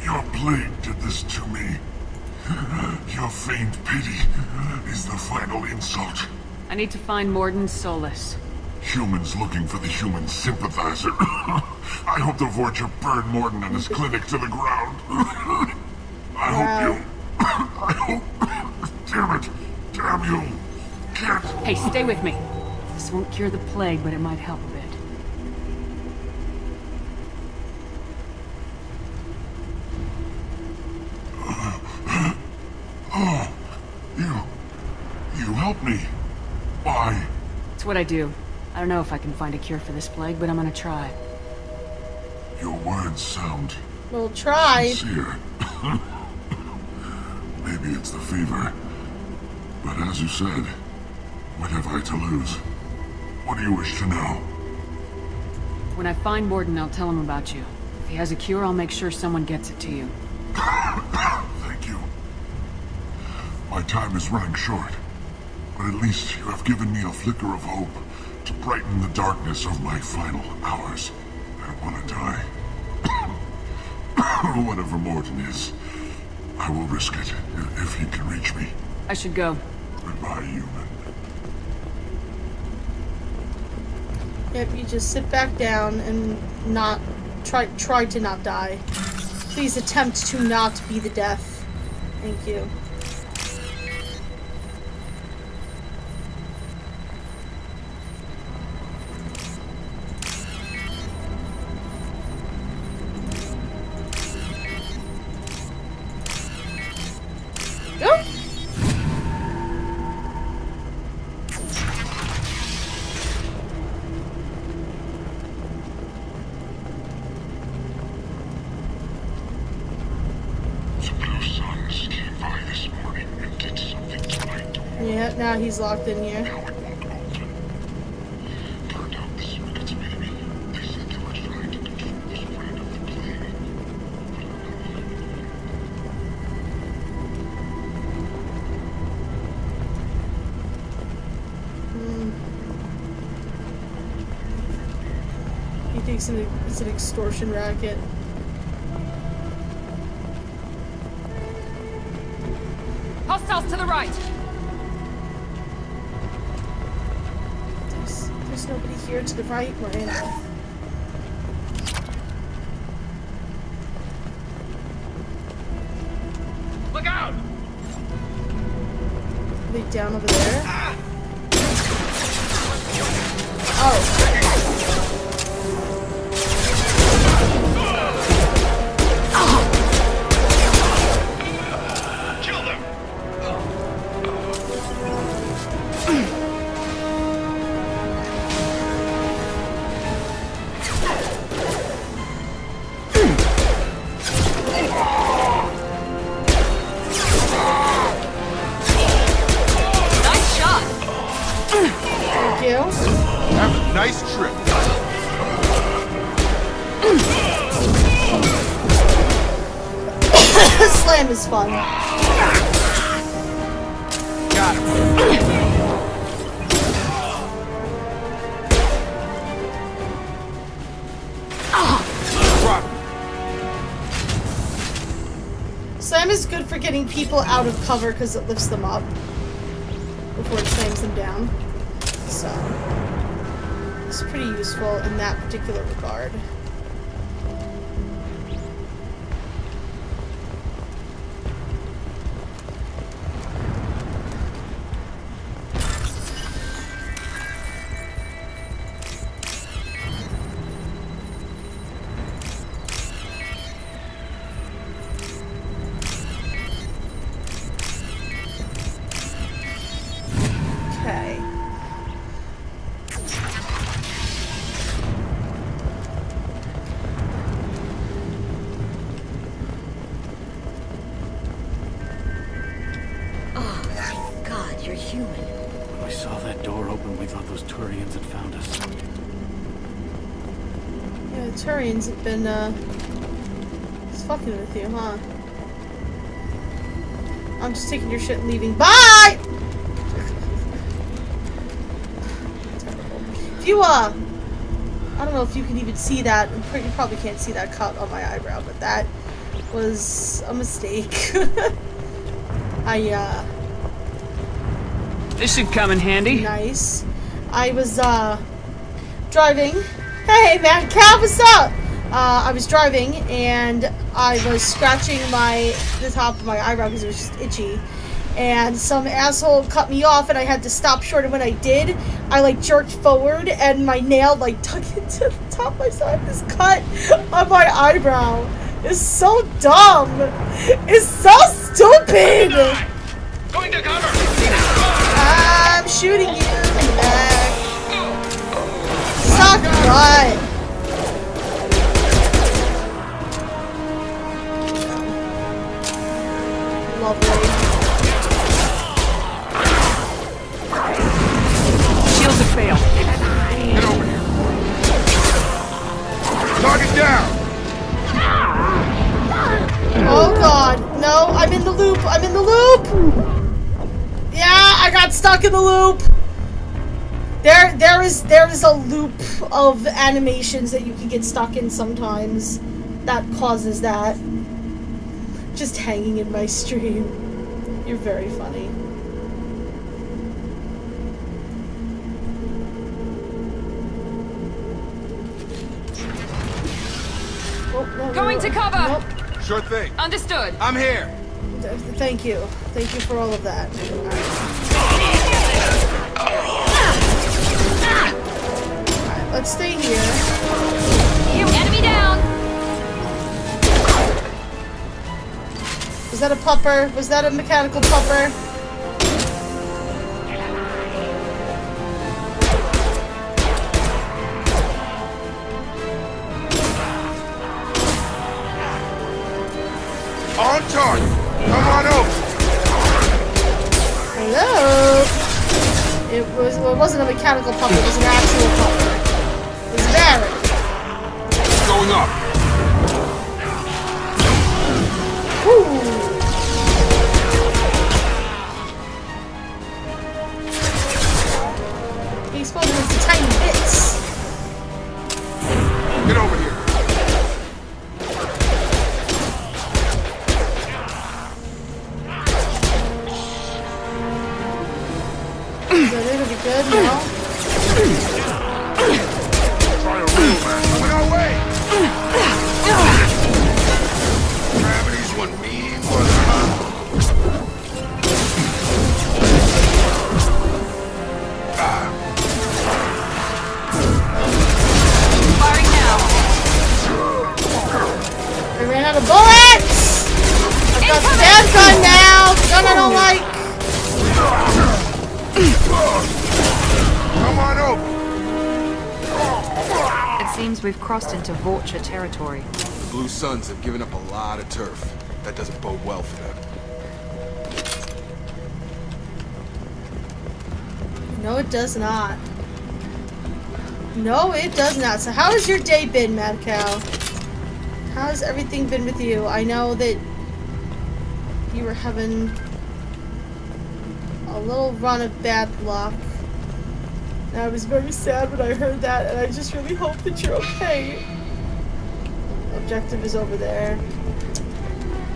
Your plague did this to me. Your feigned pity is the final insult. I need to find Morden Solus. Humans looking for the human sympathizer. I hope the Vorcha burned Morden and his clinic to the ground. I hope... Damn it! Damn you! Can't... Hey, stay with me. This won't cure the plague, but it might help a bit. Oh, you helped me. Why? It's what I do. I don't know if I can find a cure for this plague, but I'm gonna try. Your words sound... We'll try. Sincere. Maybe it's the fever. But as you said, what have I to lose? What do you wish to know? When I find Morden, I'll tell him about you. If he has a cure, I'll make sure someone gets it to you. Thank you. My time is running short, but at least you have given me a flicker of hope to brighten the darkness of my final hours. I don't want to die. Whatever Morden is, I will risk it if he can reach me. I should go. Goodbye, human. Yep, you just sit back down and not try to not die. Please attempt to not be the death. Thank you. Yeah, now he's locked in here. He thinks it's an extortion racket. Hostiles to the right! There's nobody here to the right, Miranda. Look out! Are they down over there? Oh. Have a nice trip. Slam is fun. Got him. getting people out of cover because it lifts them up before it slams them down. So, it's pretty useful in that particular regard. Turians have been, just fucking with you, huh? I'm just taking your shit and leaving. Bye! Terrible. If you, I don't know if you can even see that. You probably can't see that cut on my eyebrow, but that was a mistake. This should come in handy. Nice. I was, driving. Hey, man, Cal, what's up? I was driving and I was scratching the top of my eyebrow because it was just itchy. And some asshole cut me off and I had to stop short. And when I did, I like jerked forward and my nail like dug into the top of my side. This cut on my eyebrow is so dumb. It's so stupid. Going to cover. I'm shooting you in the back. Suck butt. Lovely. Shields have failed. Get over here. Target down. Oh god. No, I'm in the loop. I'm in the loop. Yeah, I got stuck in the loop. There is a loop of animations that you can get stuck in sometimes that causes that. Just hanging in my stream. You're very funny. Oh, Going to cover. Nope. Sure thing. Understood. I'm here. Thank you. Thank you for all of that. Alright, let's stay here. Enemy down. Was that a pupper? Was that a mechanical pupper? On target. Come on over. Hello? It wasn't a mechanical pupper, it was an actual pupper. It was Barry. Going up. Ooh. He exploded into tiny bits. Get over here. Is that it'll be good, no? Try a real man. Coming our way. Gravity's one mean brother, huh? Firing now. I ran out of bullets! I've got the damn gun now! The gun I don't like! Come on over. It seems we've crossed into Vulture territory. The Blue Suns have given up a lot of turf. That doesn't bode well for them. No, it does not. No, it does not. So how has your day been, Mad Cow? How has everything been with you? I know that you were having a little run of bad luck. And I was very sad when I heard that, and I just really hope that you're okay. Objective is over there.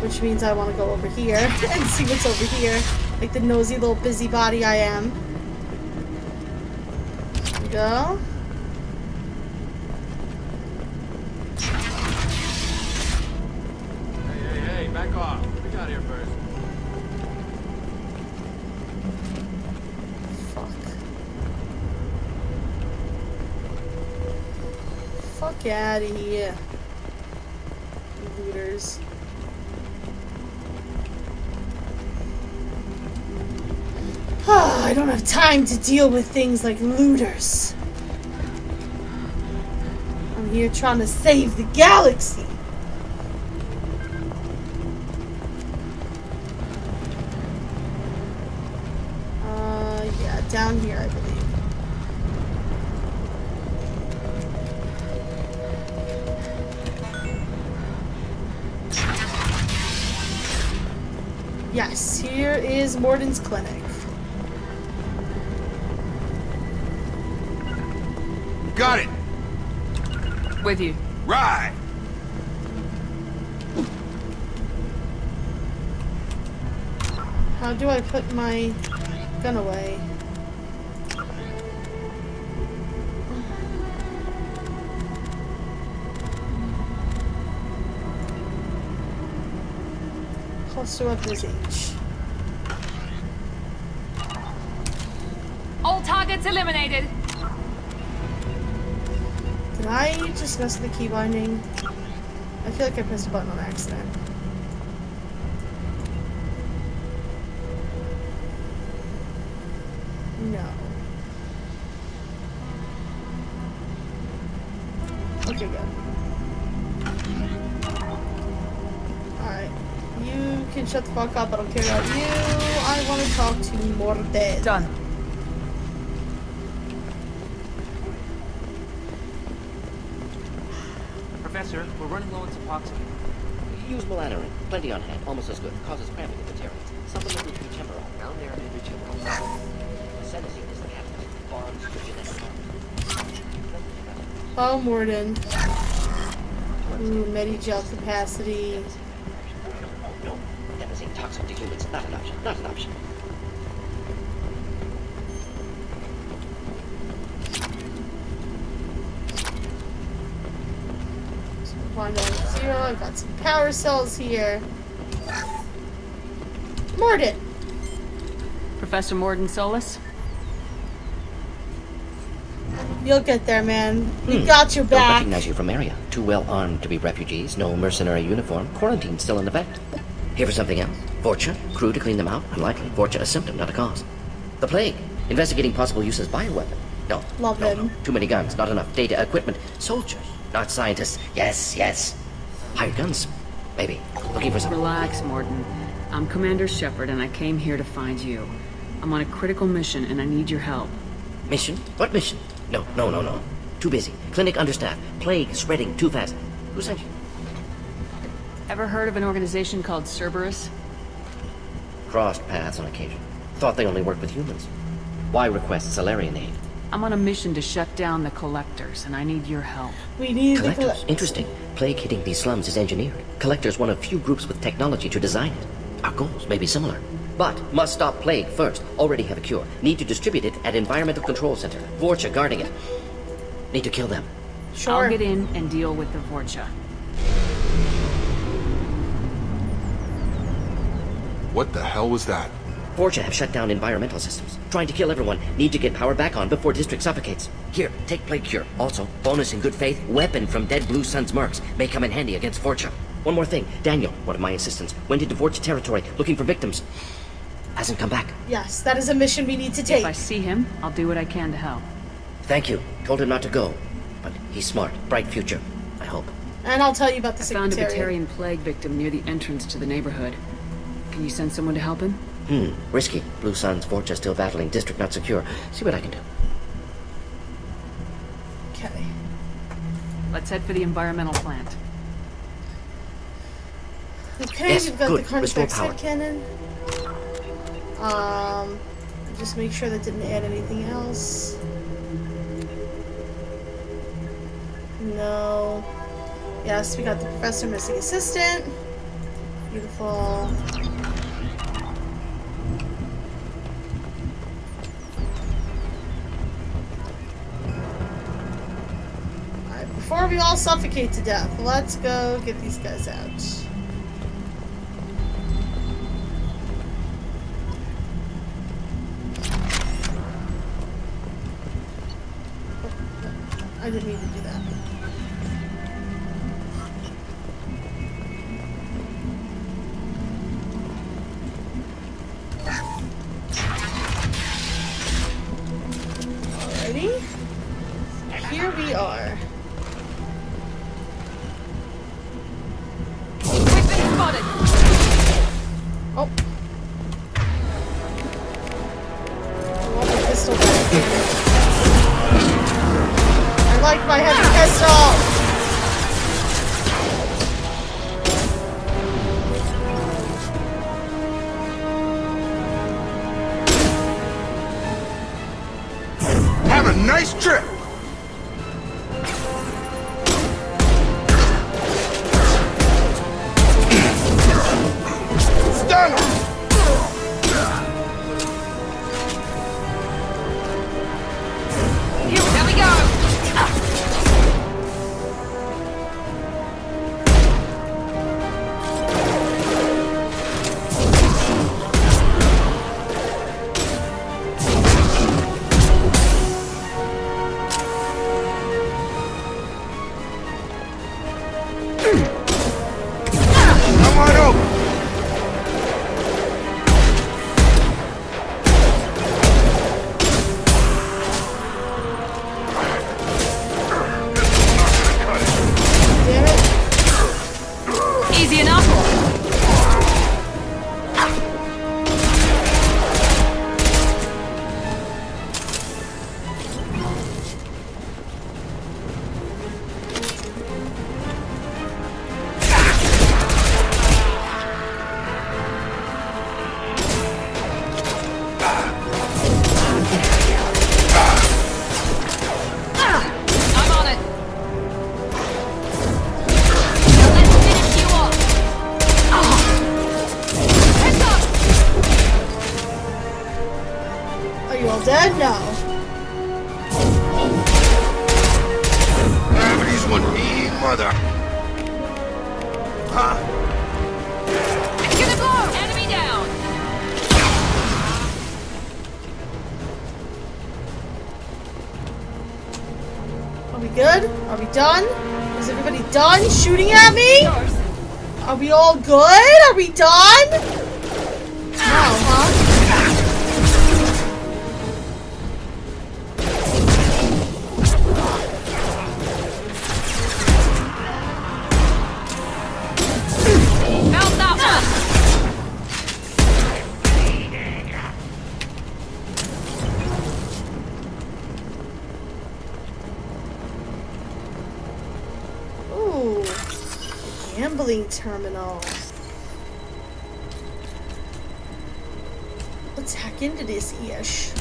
Which means I want to go over here and see what's over here. Like the nosy little busybody I am. There we go. Hey, back off. We got here first. Fuck out of here. You looters. I don't have time to deal with things like looters. I'm here trying to save the galaxy. Yeah, down here, I believe. Yes, here is Morden's clinic. Got it! With you. Right! How do I put my gun away? Cluster weapon is H. All targets eliminated. Did I just mess with the key binding? I feel like I pressed a button on accident. No. Okay, good. Alright. You can shut the fuck up, I don't care about you. I want to talk to Morden. Done. Professor, we're running low on Suboxone. Use melanorin. Plenty on hand. Almost as good. Causes cramping in materials. Supplement with butemurol. Down there in butemurol. Adenosine is the catalyst. Bonds to genetic markers. Oh, Morden. Ooh, Medigel capacity. No. Adenosine toxic to humans. Not an option. Not an option. Find out 0. I've got some power cells here. Morden! Professor Morden Solus? You'll get there, man. We got your back. Don't recognize you from area. Too well armed to be refugees. No mercenary uniform. Quarantine still in effect. Here for something else. Vorcha. Crew to clean them out. Unlikely. Vorcha a symptom, not a cause. The plague. Investigating possible use as bioweapon. No. Love him. Too many guns. Not enough data. Equipment. Soldiers. Not scientists. Yes, yes. Hired guns. Maybe. Looking for some... Relax, Morden. I'm Commander Shepard, and I came here to find you. I'm on a critical mission, and I need your help. Mission? What mission? No. Too busy. Clinic understaffed. Plague spreading too fast. Who sent you? Ever heard of an organization called Cerberus? Crossed paths on occasion. Thought they only worked with humans. Why request Salarian aid? I'm on a mission to shut down the Collectors, and I need your help. We need Collectors? Interesting. Plague hitting these slums is engineered. Collectors one of few groups with technology to design it. Our goals may be similar. But must stop plague first. Already have a cure. Need to distribute it at Environmental Control Center. Vorcha guarding it. Need to kill them. Sure. I'll get in and deal with the Vorcha. What the hell was that? Vorcha have shut down environmental systems. Trying to kill everyone. Need to get power back on before district suffocates. Here, take plague cure. Also, bonus in good faith, weapon from dead Blue Sun's mercs. May come in handy against Vorcha. One more thing. Daniel, one of my assistants, went into Vorcha territory looking for victims. Hasn't come back. Yes, that is a mission we need to take. If I see him, I'll do what I can to help. Thank you. Told him not to go. But he's smart. Bright future. I hope. And I'll tell you about the I found a Secretariat. Batarian plague victim near the entrance to the neighborhood. Can you send someone to help him? Risky. Blue Sun's Vorcha still battling. District not secure. See what I can do. Okay. Let's head for the environmental plant. Okay, Yes, we've got good. the Carnage Restore head cannon. Just make sure that didn't add anything else. No. Yes, we got the Professor missing assistant. Beautiful. Alright, before we all suffocate to death, let's go get these guys out. I didn't mean to do that. Alrighty. Here we are. We've been spotted. Oh. I want my pistol back. I like my heavy pistol! Have a nice trip! Stun him! Here we go! Come on over! Damn it. Easy enough. I'm on it. Let's finish you off. Heads up. Are you all dead? No. Gravity's one mean mother. Huh? It's gonna blow. Enemy down. Are we good? Are we done? Is everybody done shooting at me? Are we all good? Are we done? No, huh? Found that one. Ooh. Gambling terminal. Let's hack into this ish.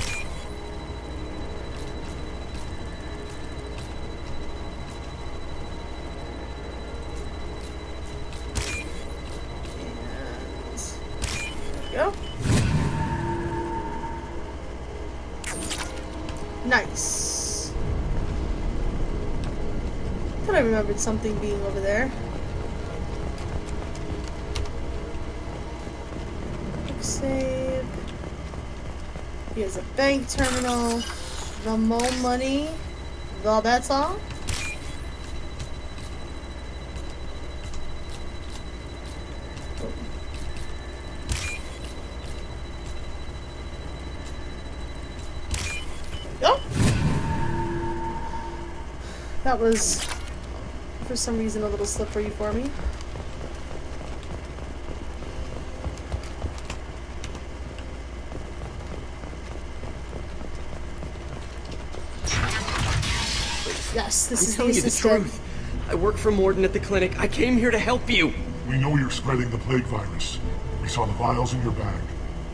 There we go. Nice. Thought I remembered something being over there. Quick save. Here's a bank terminal. The more money, the better. Go. That was, for some reason, a little slippery for me. Yes, this is the I'm telling you the assistant. truth. I work for Morden at the clinic. I came here to help you. We know you're spreading the plague virus. We saw the vials in your bag.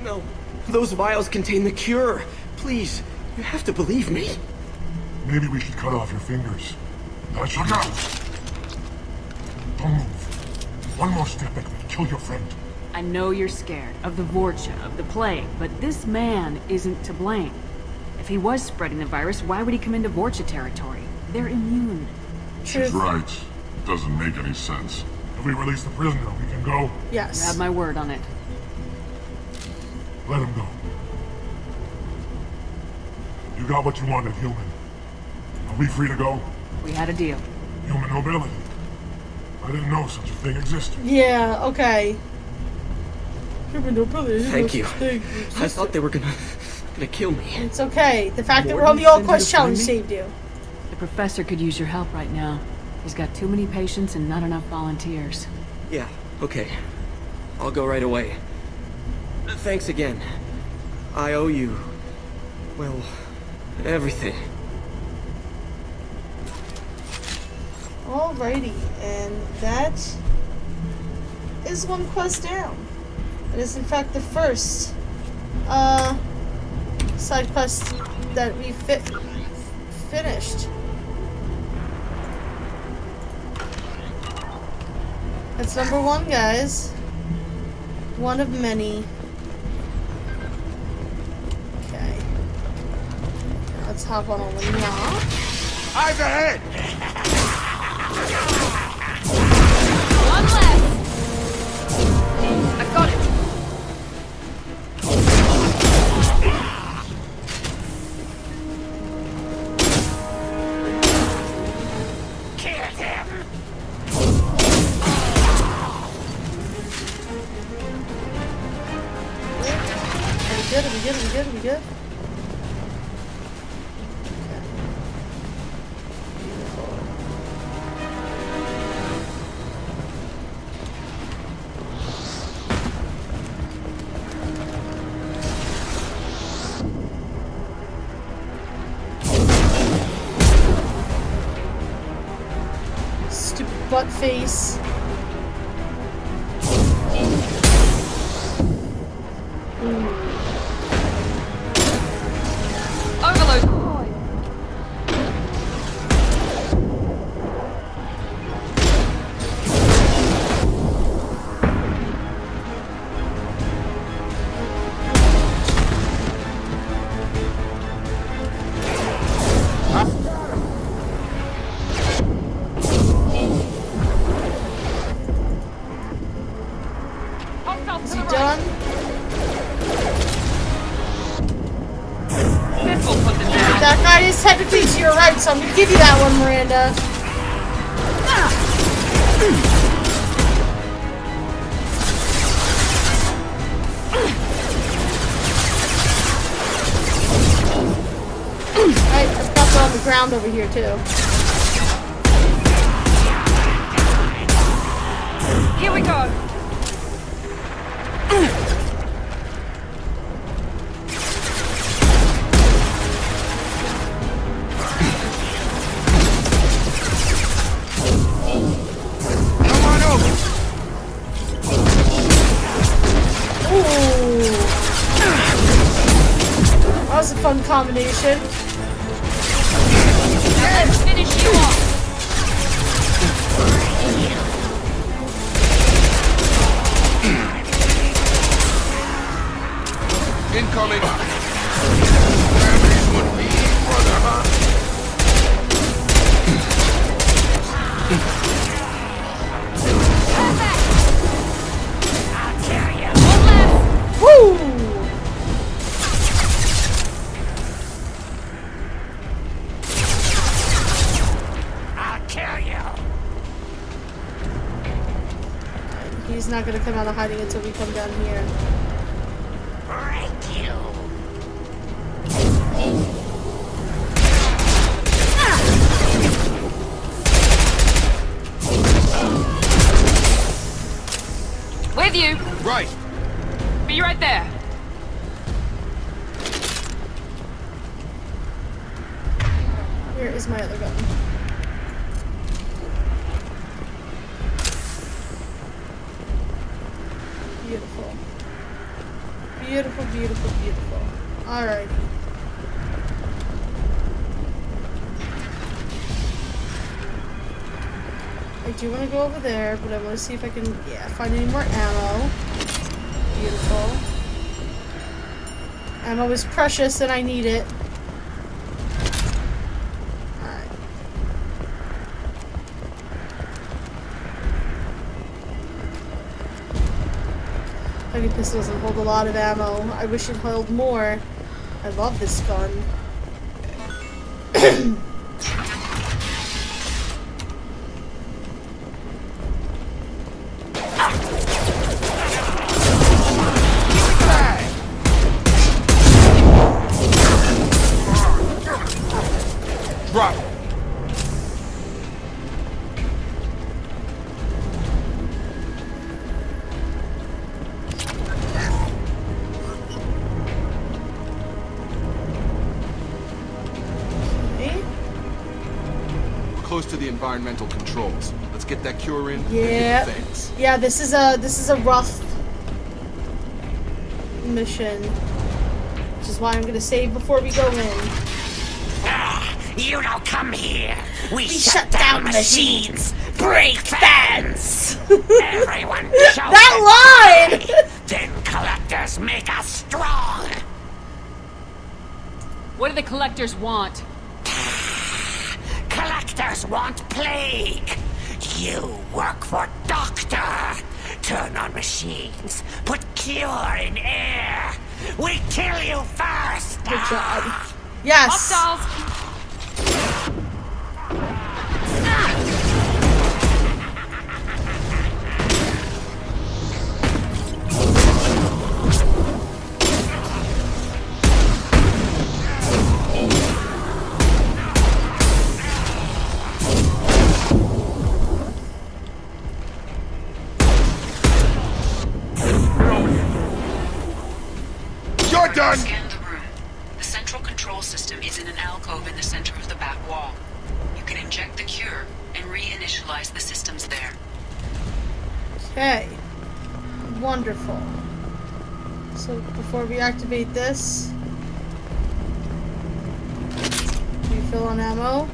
No, those vials contain the cure. Please, you have to believe me. Maybe we should cut off your fingers. That should Look out! Don't move. One more step and we kill kill your friend. I know you're scared of the Vorcha, of the plague, but this man isn't to blame. If he was spreading the virus, why would he come into Vorcha territory? They're immune. She's right. It doesn't make any sense. If we release the prisoner, we can go. Yes. You have my word on it. Let him go. You got what you wanted, human. Are we free to go? We had a deal. Human mobility. I didn't know such a thing existed. Yeah, okay. Human mobility. Thank you. I thought they were gonna kill me. It's okay. The fact that we're on the All Quest Challenge saved you. The professor could use your help right now. He's got too many patients and not enough volunteers. Yeah, okay. I'll go right away. Thanks again. I owe you... well, everything. Alrighty, and that is one quest down. It is in fact the first side quest that we finished. That's number 1, guys. One of many. Okay. Now let's hop on over here. Eyes ahead! One left! I got it! Are we good? Stupid butt face. Is he done? That guy is technically to your right, so I'm gonna give you that one, Miranda. Alright, let's pop it on the ground over here, too. Here we go! That was a fun combination. Let's finish you off. Incoming. Gravity's would be brother, huh? I'll carry you. One left. Woo! He's not gonna come out of hiding until we come down here. Break you. With you. Right. Be right there. Where is my other gun? Beautiful. Beautiful, beautiful, beautiful. Alrighty. I do want to go over there, but I want to see if I can, find any more ammo. Beautiful. Ammo is precious and I need it. Alright. Heavy pistol doesn't hold a lot of ammo. I wish it held more. I love this gun. Drop. We're close to the environmental controls. Let's get that cure in. Yeah. And hit the fence. Yeah, this is a rough mission. Which is why I'm gonna save before we go in. You don't come here. We shut down machines. Break fence. Everyone show that line! Then collectors make us strong. What do the collectors want? Collectors want plague. You work for Doctor. Turn on machines. Put cure in air. We kill you first. Good job. Yes. Hostiles. You're done. Scan the room. The central control system is in an alcove in the center of the back wall. You can inject the cure and reinitialize the systems there. Okay. Wonderful. So before we activate this, refill on ammo.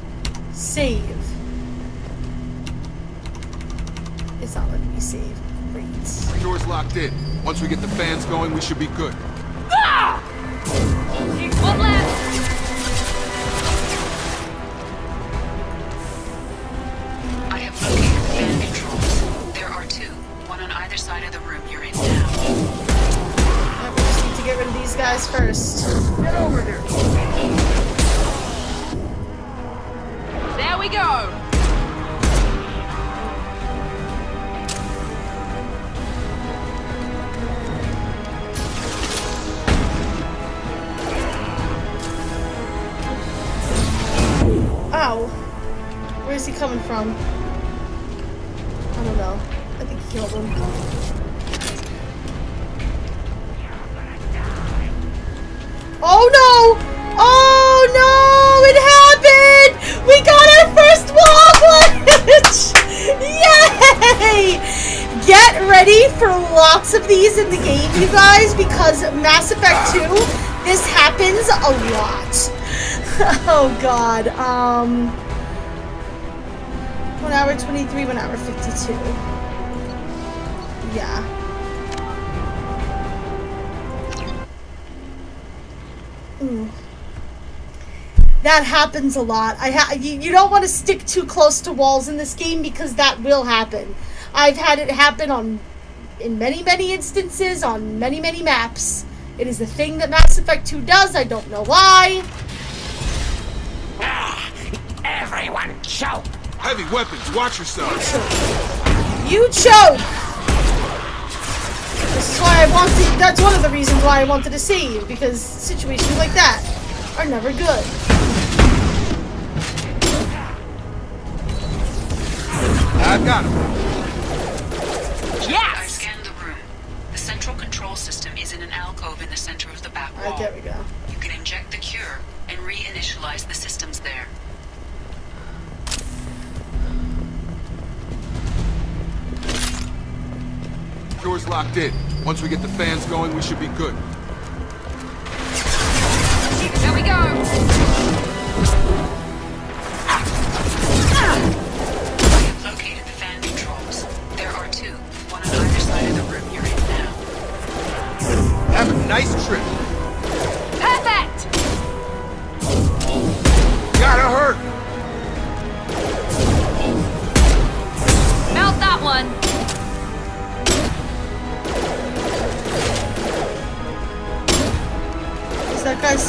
Save. It's not letting me save. Great. Door's locked in. Once we get the fans going, we should be good. Ah! One left. I have located the fan controls. There are two, one on either side of the room you're in now. We just need to get rid of these guys first. Get over there. There we go. Ow. Where is he coming from? I don't know. I think he killed him. Oh no! Oh no! It happened! We got our first wall glitch! Yay! Get ready for lots of these in the game, you guys, because Mass Effect 2, this happens a lot. Oh god, 1 hour 23, 1 hour 52. Yeah. That happens a lot. You don't want to stick too close to walls in this game because that will happen. I've had it happen in many instances on many maps. It is a thing that Mass Effect 2 does. I don't know why. Everyone choke. Heavy weapons, watch yourself. You choke. This is why I wanted. That's one of the reasons why I wanted to save, because situations like that are never good. I got him. Yes! I scanned the room. The central control system is in an alcove in the center of the back wall. There we go. You can inject the cure and reinitialize the systems there. Door's locked in. Once we get the fans going, we should be good. There we go. I have located the fan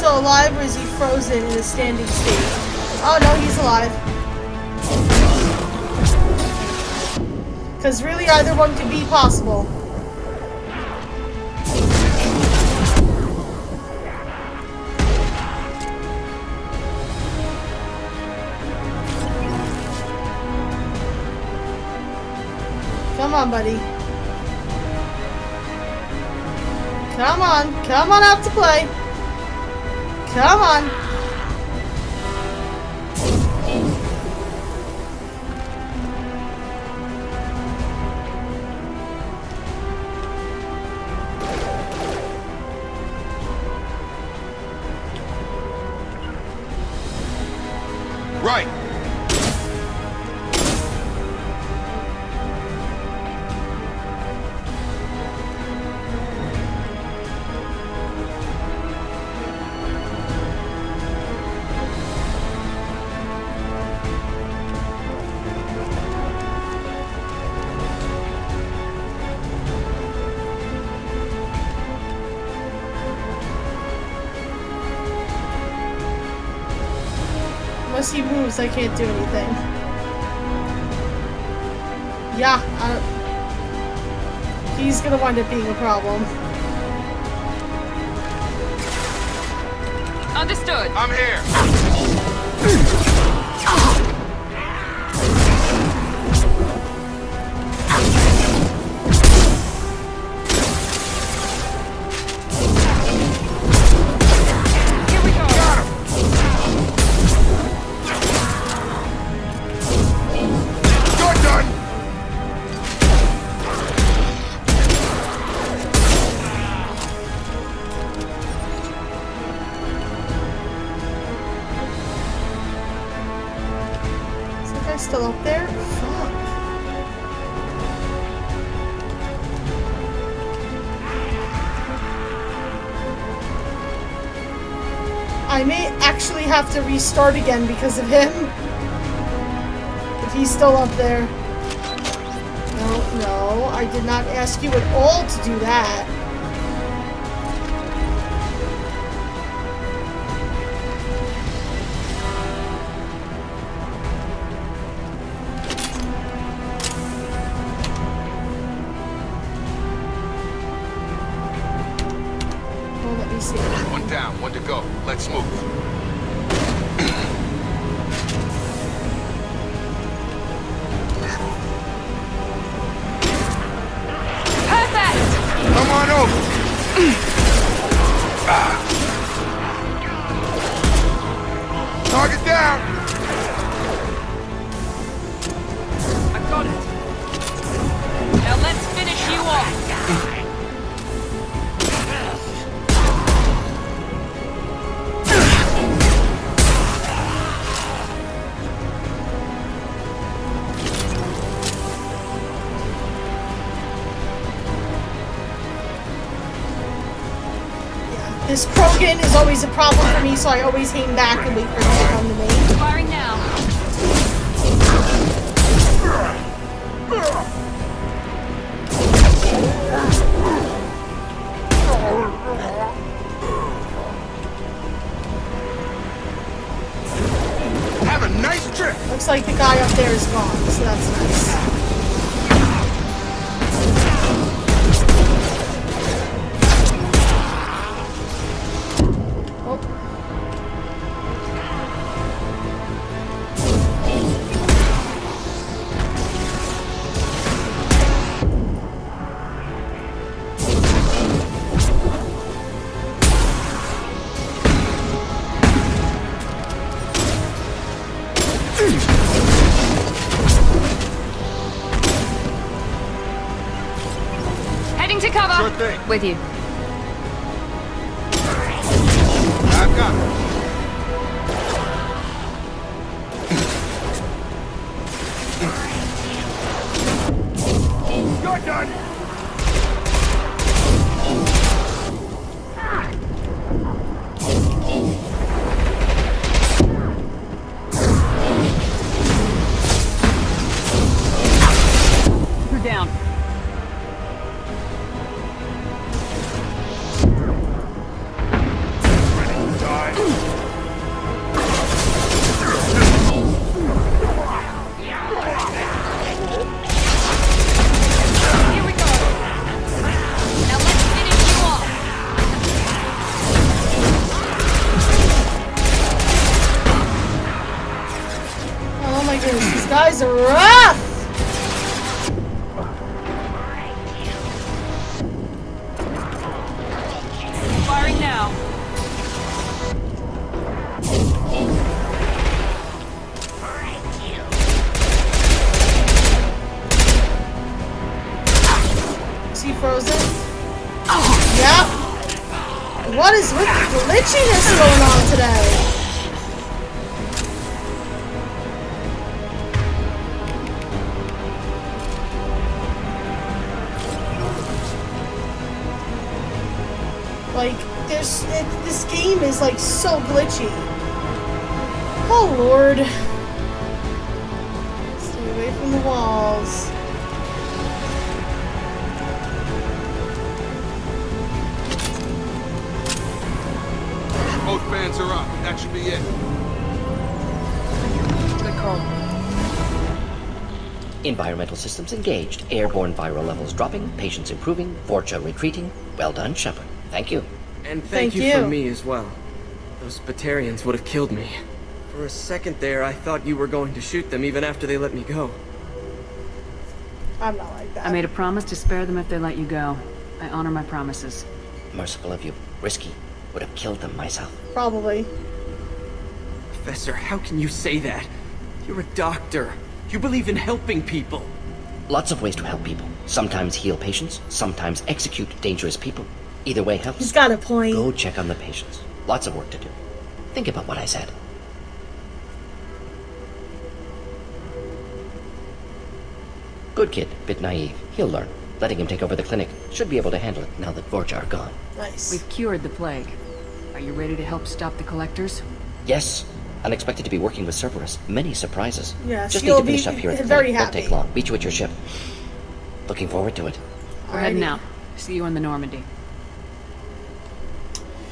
still alive, or is he frozen in a standing state? Oh no, he's alive. Because really, either one could be possible. Come on, buddy. Come on out to play. Come on. Right. Unless he moves, I can't do anything. Yeah, he's gonna wind up being a problem. Understood. I'm here. Still up there? Fuck. I may actually have to restart again because of him. If he's still up there. No, I did not ask you at all to do that. One down, one to go. Let's move. Perfect! Come on over. Target down. I got it. Now let's finish you off. This Krogan is always a problem for me, so I always hang back and wait for him to come to me. Firing now. Have a nice trip. Looks like the guy up there is gone, so that's nice. Heading to cover. Sure thing. With you. I've got it. You're done. You're down. Ready to die. goodness, these guys are rough! Firing now. Is he frozen? Yep. What is with the glitchiness going on today? Like, this game is like so glitchy. Oh Lord. Stay away from the walls. Both fans are up. That should be it. Good call. Environmental systems engaged. Airborne viral levels dropping. Patients improving. Vorcha retreating. Well done, Shepard. Thank you. And thank you from me as well. Those Batarians would have killed me. For a second there, I thought you were going to shoot them even after they let me go. I'm not like that. I made a promise to spare them if they let you go. I honor my promises. Merciful of you. Risky. Would have killed them myself. Probably. Professor, how can you say that? You're a doctor. You believe in helping people. Lots of ways to help people. Sometimes heal patients, sometimes execute dangerous people. Either way helps. He's got a point. Go check on the patients. Lots of work to do. Think about what I said. Good kid, bit naive. He'll learn. Letting him take over the clinic. Should be able to handle it now that Vorcha are gone. Nice. We've cured the plague. Are you ready to help stop the collectors? Yes. Unexpected to be working with Cerberus. Many surprises. Yes, just need to finish up here at the very clinic. happy. Won't take long. Meet you at your ship. Looking forward to it. We're heading out. See you on the Normandy.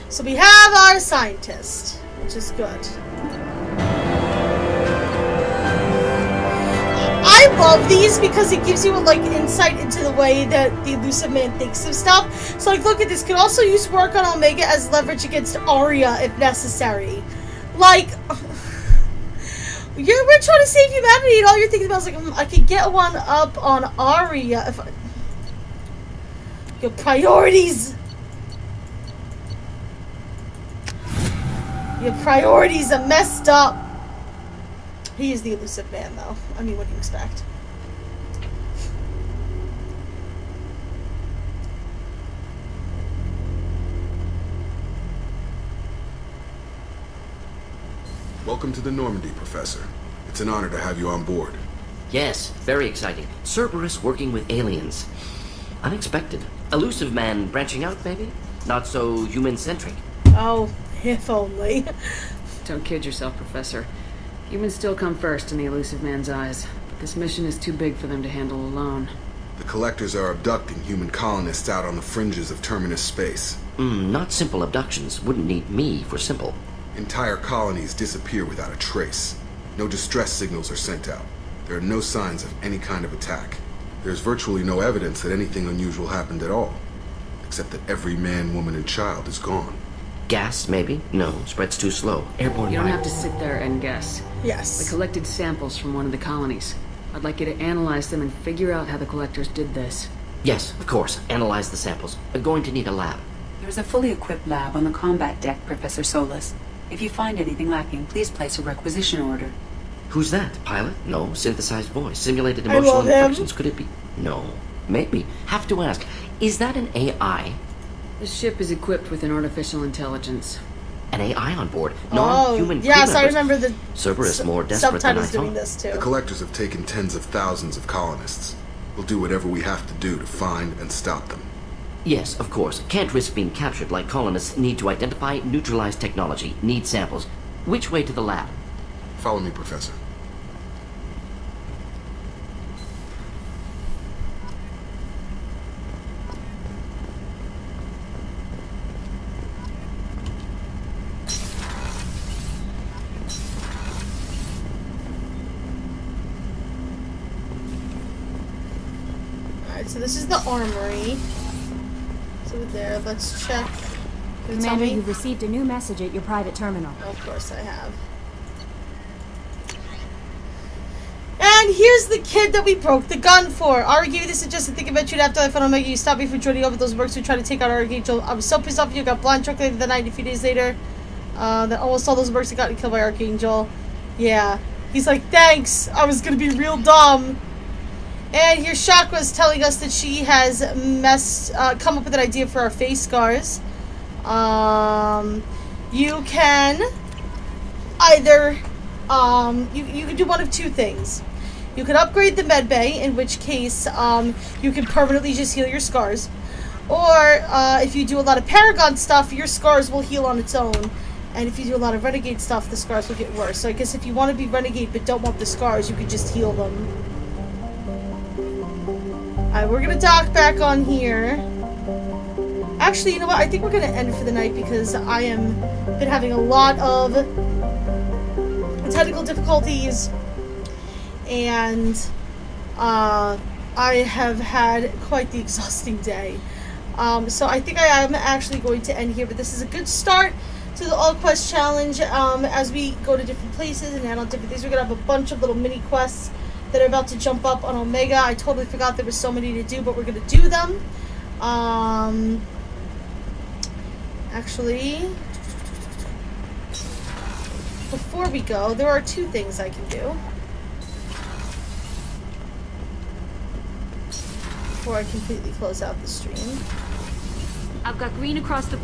So we have our scientist, which is good. I love these because it gives you like insight into the way that the elusive man thinks of stuff. So like, look at this. Could also use work on Omega as leverage against Arya if necessary. Like, we're trying to save humanity, and all you're thinking about is like, I could get one up on Arya if your priorities. Your priorities are messed up. He is the elusive man, though. I mean, what do you expect? Welcome to the Normandy, Professor. It's an honor to have you on board. Yes, very exciting. Cerberus working with aliens. Unexpected. Elusive man branching out, maybe? Not so human-centric. Oh, if only. Don't kid yourself, Professor. Humans still come first in the elusive man's eyes, but this mission is too big for them to handle alone. The Collectors are abducting human colonists out on the fringes of terminus space. Not simple abductions. Wouldn't need me for simple. Entire colonies disappear without a trace. No distress signals are sent out. There are no signs of any kind of attack. There's virtually no evidence that anything unusual happened at all, except that every man, woman, and child is gone. Gas, maybe? No, spreads too slow. Airborne. You don't have to sit there and guess. Yes. I collected samples from one of the colonies. I'd like you to analyze them and figure out how the collectors did this. Yes, of course. Analyze the samples. We're going to need a lab. There's a fully equipped lab on the combat deck, Professor Solis. If you find anything lacking, please place a requisition order. Who's that? Pilot? No. Synthesized voice. Simulated emotional inflections. Could it be? No. Maybe. Have to ask. Is that an AI? The ship is equipped with an artificial intelligence. An AI on board? Non-human crew yes, members. I remember the Cerberus more desperate than I subtitles doing thought. this too. The Collectors have taken tens of thousands of colonists. We'll do whatever we have to do to find and stop them. Yes, of course. Can't risk being captured like colonists. Need to identify, neutralize technology. Need samples. Which way to the lab? Follow me, Professor. Alright, so this is the armory. So there, let's check. Commander, you've received a new message at your private terminal. Of course I have. And here's the kid that we broke the gun for. Ari gave you this suggestion to think about you after I found Omega. You stopped me from joining over those works who tried to take out Archangel. I was so pissed off you. Got blind truck later the night. A few days later, that almost all those works that got killed by Archangel. Yeah. He's like, thanks. I was gonna be real dumb. And here Chakra's telling us that she has come up with an idea for our face scars. You can either, you can do one of two things. You can upgrade the med bay, in which case, you can permanently just heal your scars. Or, if you do a lot of Paragon stuff, your scars will heal on its own. And if you do a lot of Renegade stuff, the scars will get worse. So I guess if you want to be Renegade but don't want the scars, you can just heal them. Alright, we're gonna dock back on here. Actually, you know what? I think we're gonna end for the night because I am been having a lot of technical difficulties. And I have had quite the exhausting day. So I think I am actually going to end here, but this is a good start to the All Quest Challenge. As we go to different places and add on different things, we're going to have a bunch of little mini quests that are about to jump up on Omega. I totally forgot there was so many to do, but we're going to do them. Actually, before we go, there are two things I can do before I completely close out the stream. I've got green across the...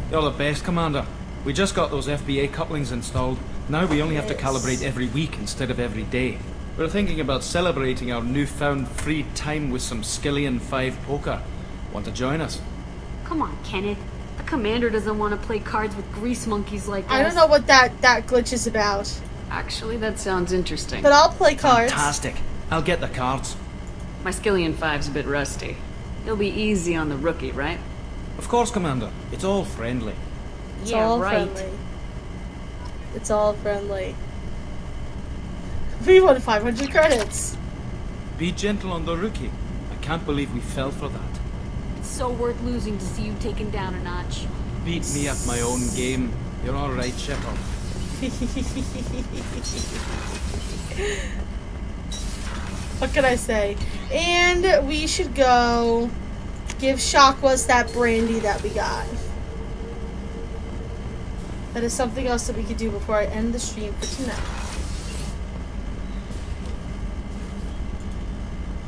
You're the best, Commander. We just got those FBA couplings installed. Now we only have to calibrate every week instead of every day. We're thinking about celebrating our newfound free time with some Skillian 5 poker. Want to join us? Come on, Kenneth. The commander doesn't want to play cards with grease monkeys like us. I don't know what that glitch is about. Actually, that sounds interesting. But I'll play cards. Fantastic. I'll get the cards. My Skillian 5's a bit rusty. It'll be easy on the rookie, right? Of course, Commander. It's all friendly. It's all friendly. It's all friendly. We won 500 credits. Be gentle on the rookie. I can't believe we fell for that. It's so worth losing to see you taken down a notch. Beat me at my own game. You're all right, Shepard. What can I say? And we should go give Shakwas that brandy that we got. That is something else that we could do before I end the stream for tonight.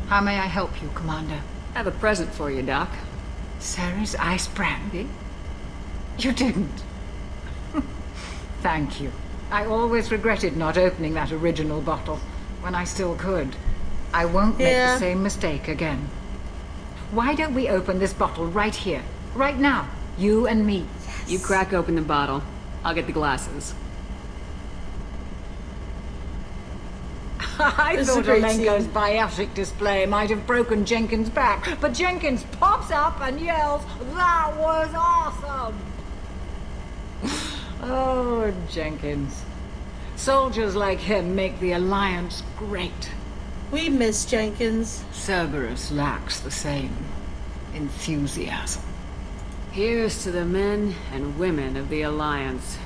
How may I help you, Commander? I have a present for you, Doc. Sarah's ice brandy? You didn't. Thank you. I always regretted not opening that original bottle when I still could. I won't make the same mistake again. Why don't we open this bottle right here, right now? You and me. Yes. You crack open the bottle. I'll get the glasses. I thought Olenko's biotic display might have broken Jenkins' back, but Jenkins pops up and yells, "That was awesome!" Oh, Jenkins. Soldiers like him make the Alliance great. We miss Jenkins. Cerberus lacks the same enthusiasm. Here's to the men and women of the Alliance.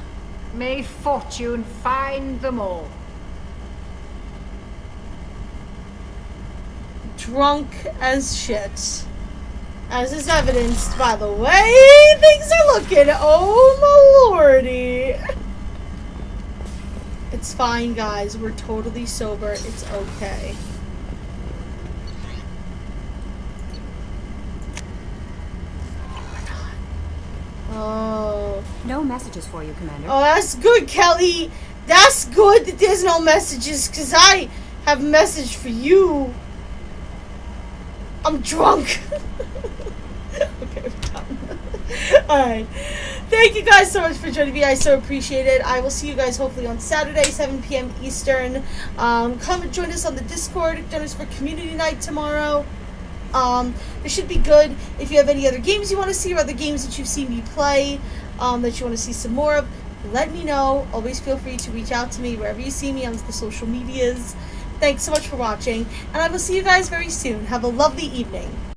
May fortune find them all. Drunk as shit. As is evidenced by the way things are looking. Oh my lordy. It's fine, guys. We're totally sober. It's okay. Oh. No messages for you, Commander. Oh, that's good, Kelly. That's good that there's no messages, because I have a message for you. I'm drunk. Okay, we're done. Alright. Thank you guys so much for joining me. I so appreciate it. I will see you guys hopefully on Saturday, 7 p.m. Eastern. Come and join us on the Discord. Join us for community night tomorrow. It should be good. If you have any other games you want to see or other games that you've seen me play that you want to see some more of, let me know. Always feel free to reach out to me wherever you see me on the social medias. Thanks so much for watching, and I will see you guys very soon. Have a lovely evening.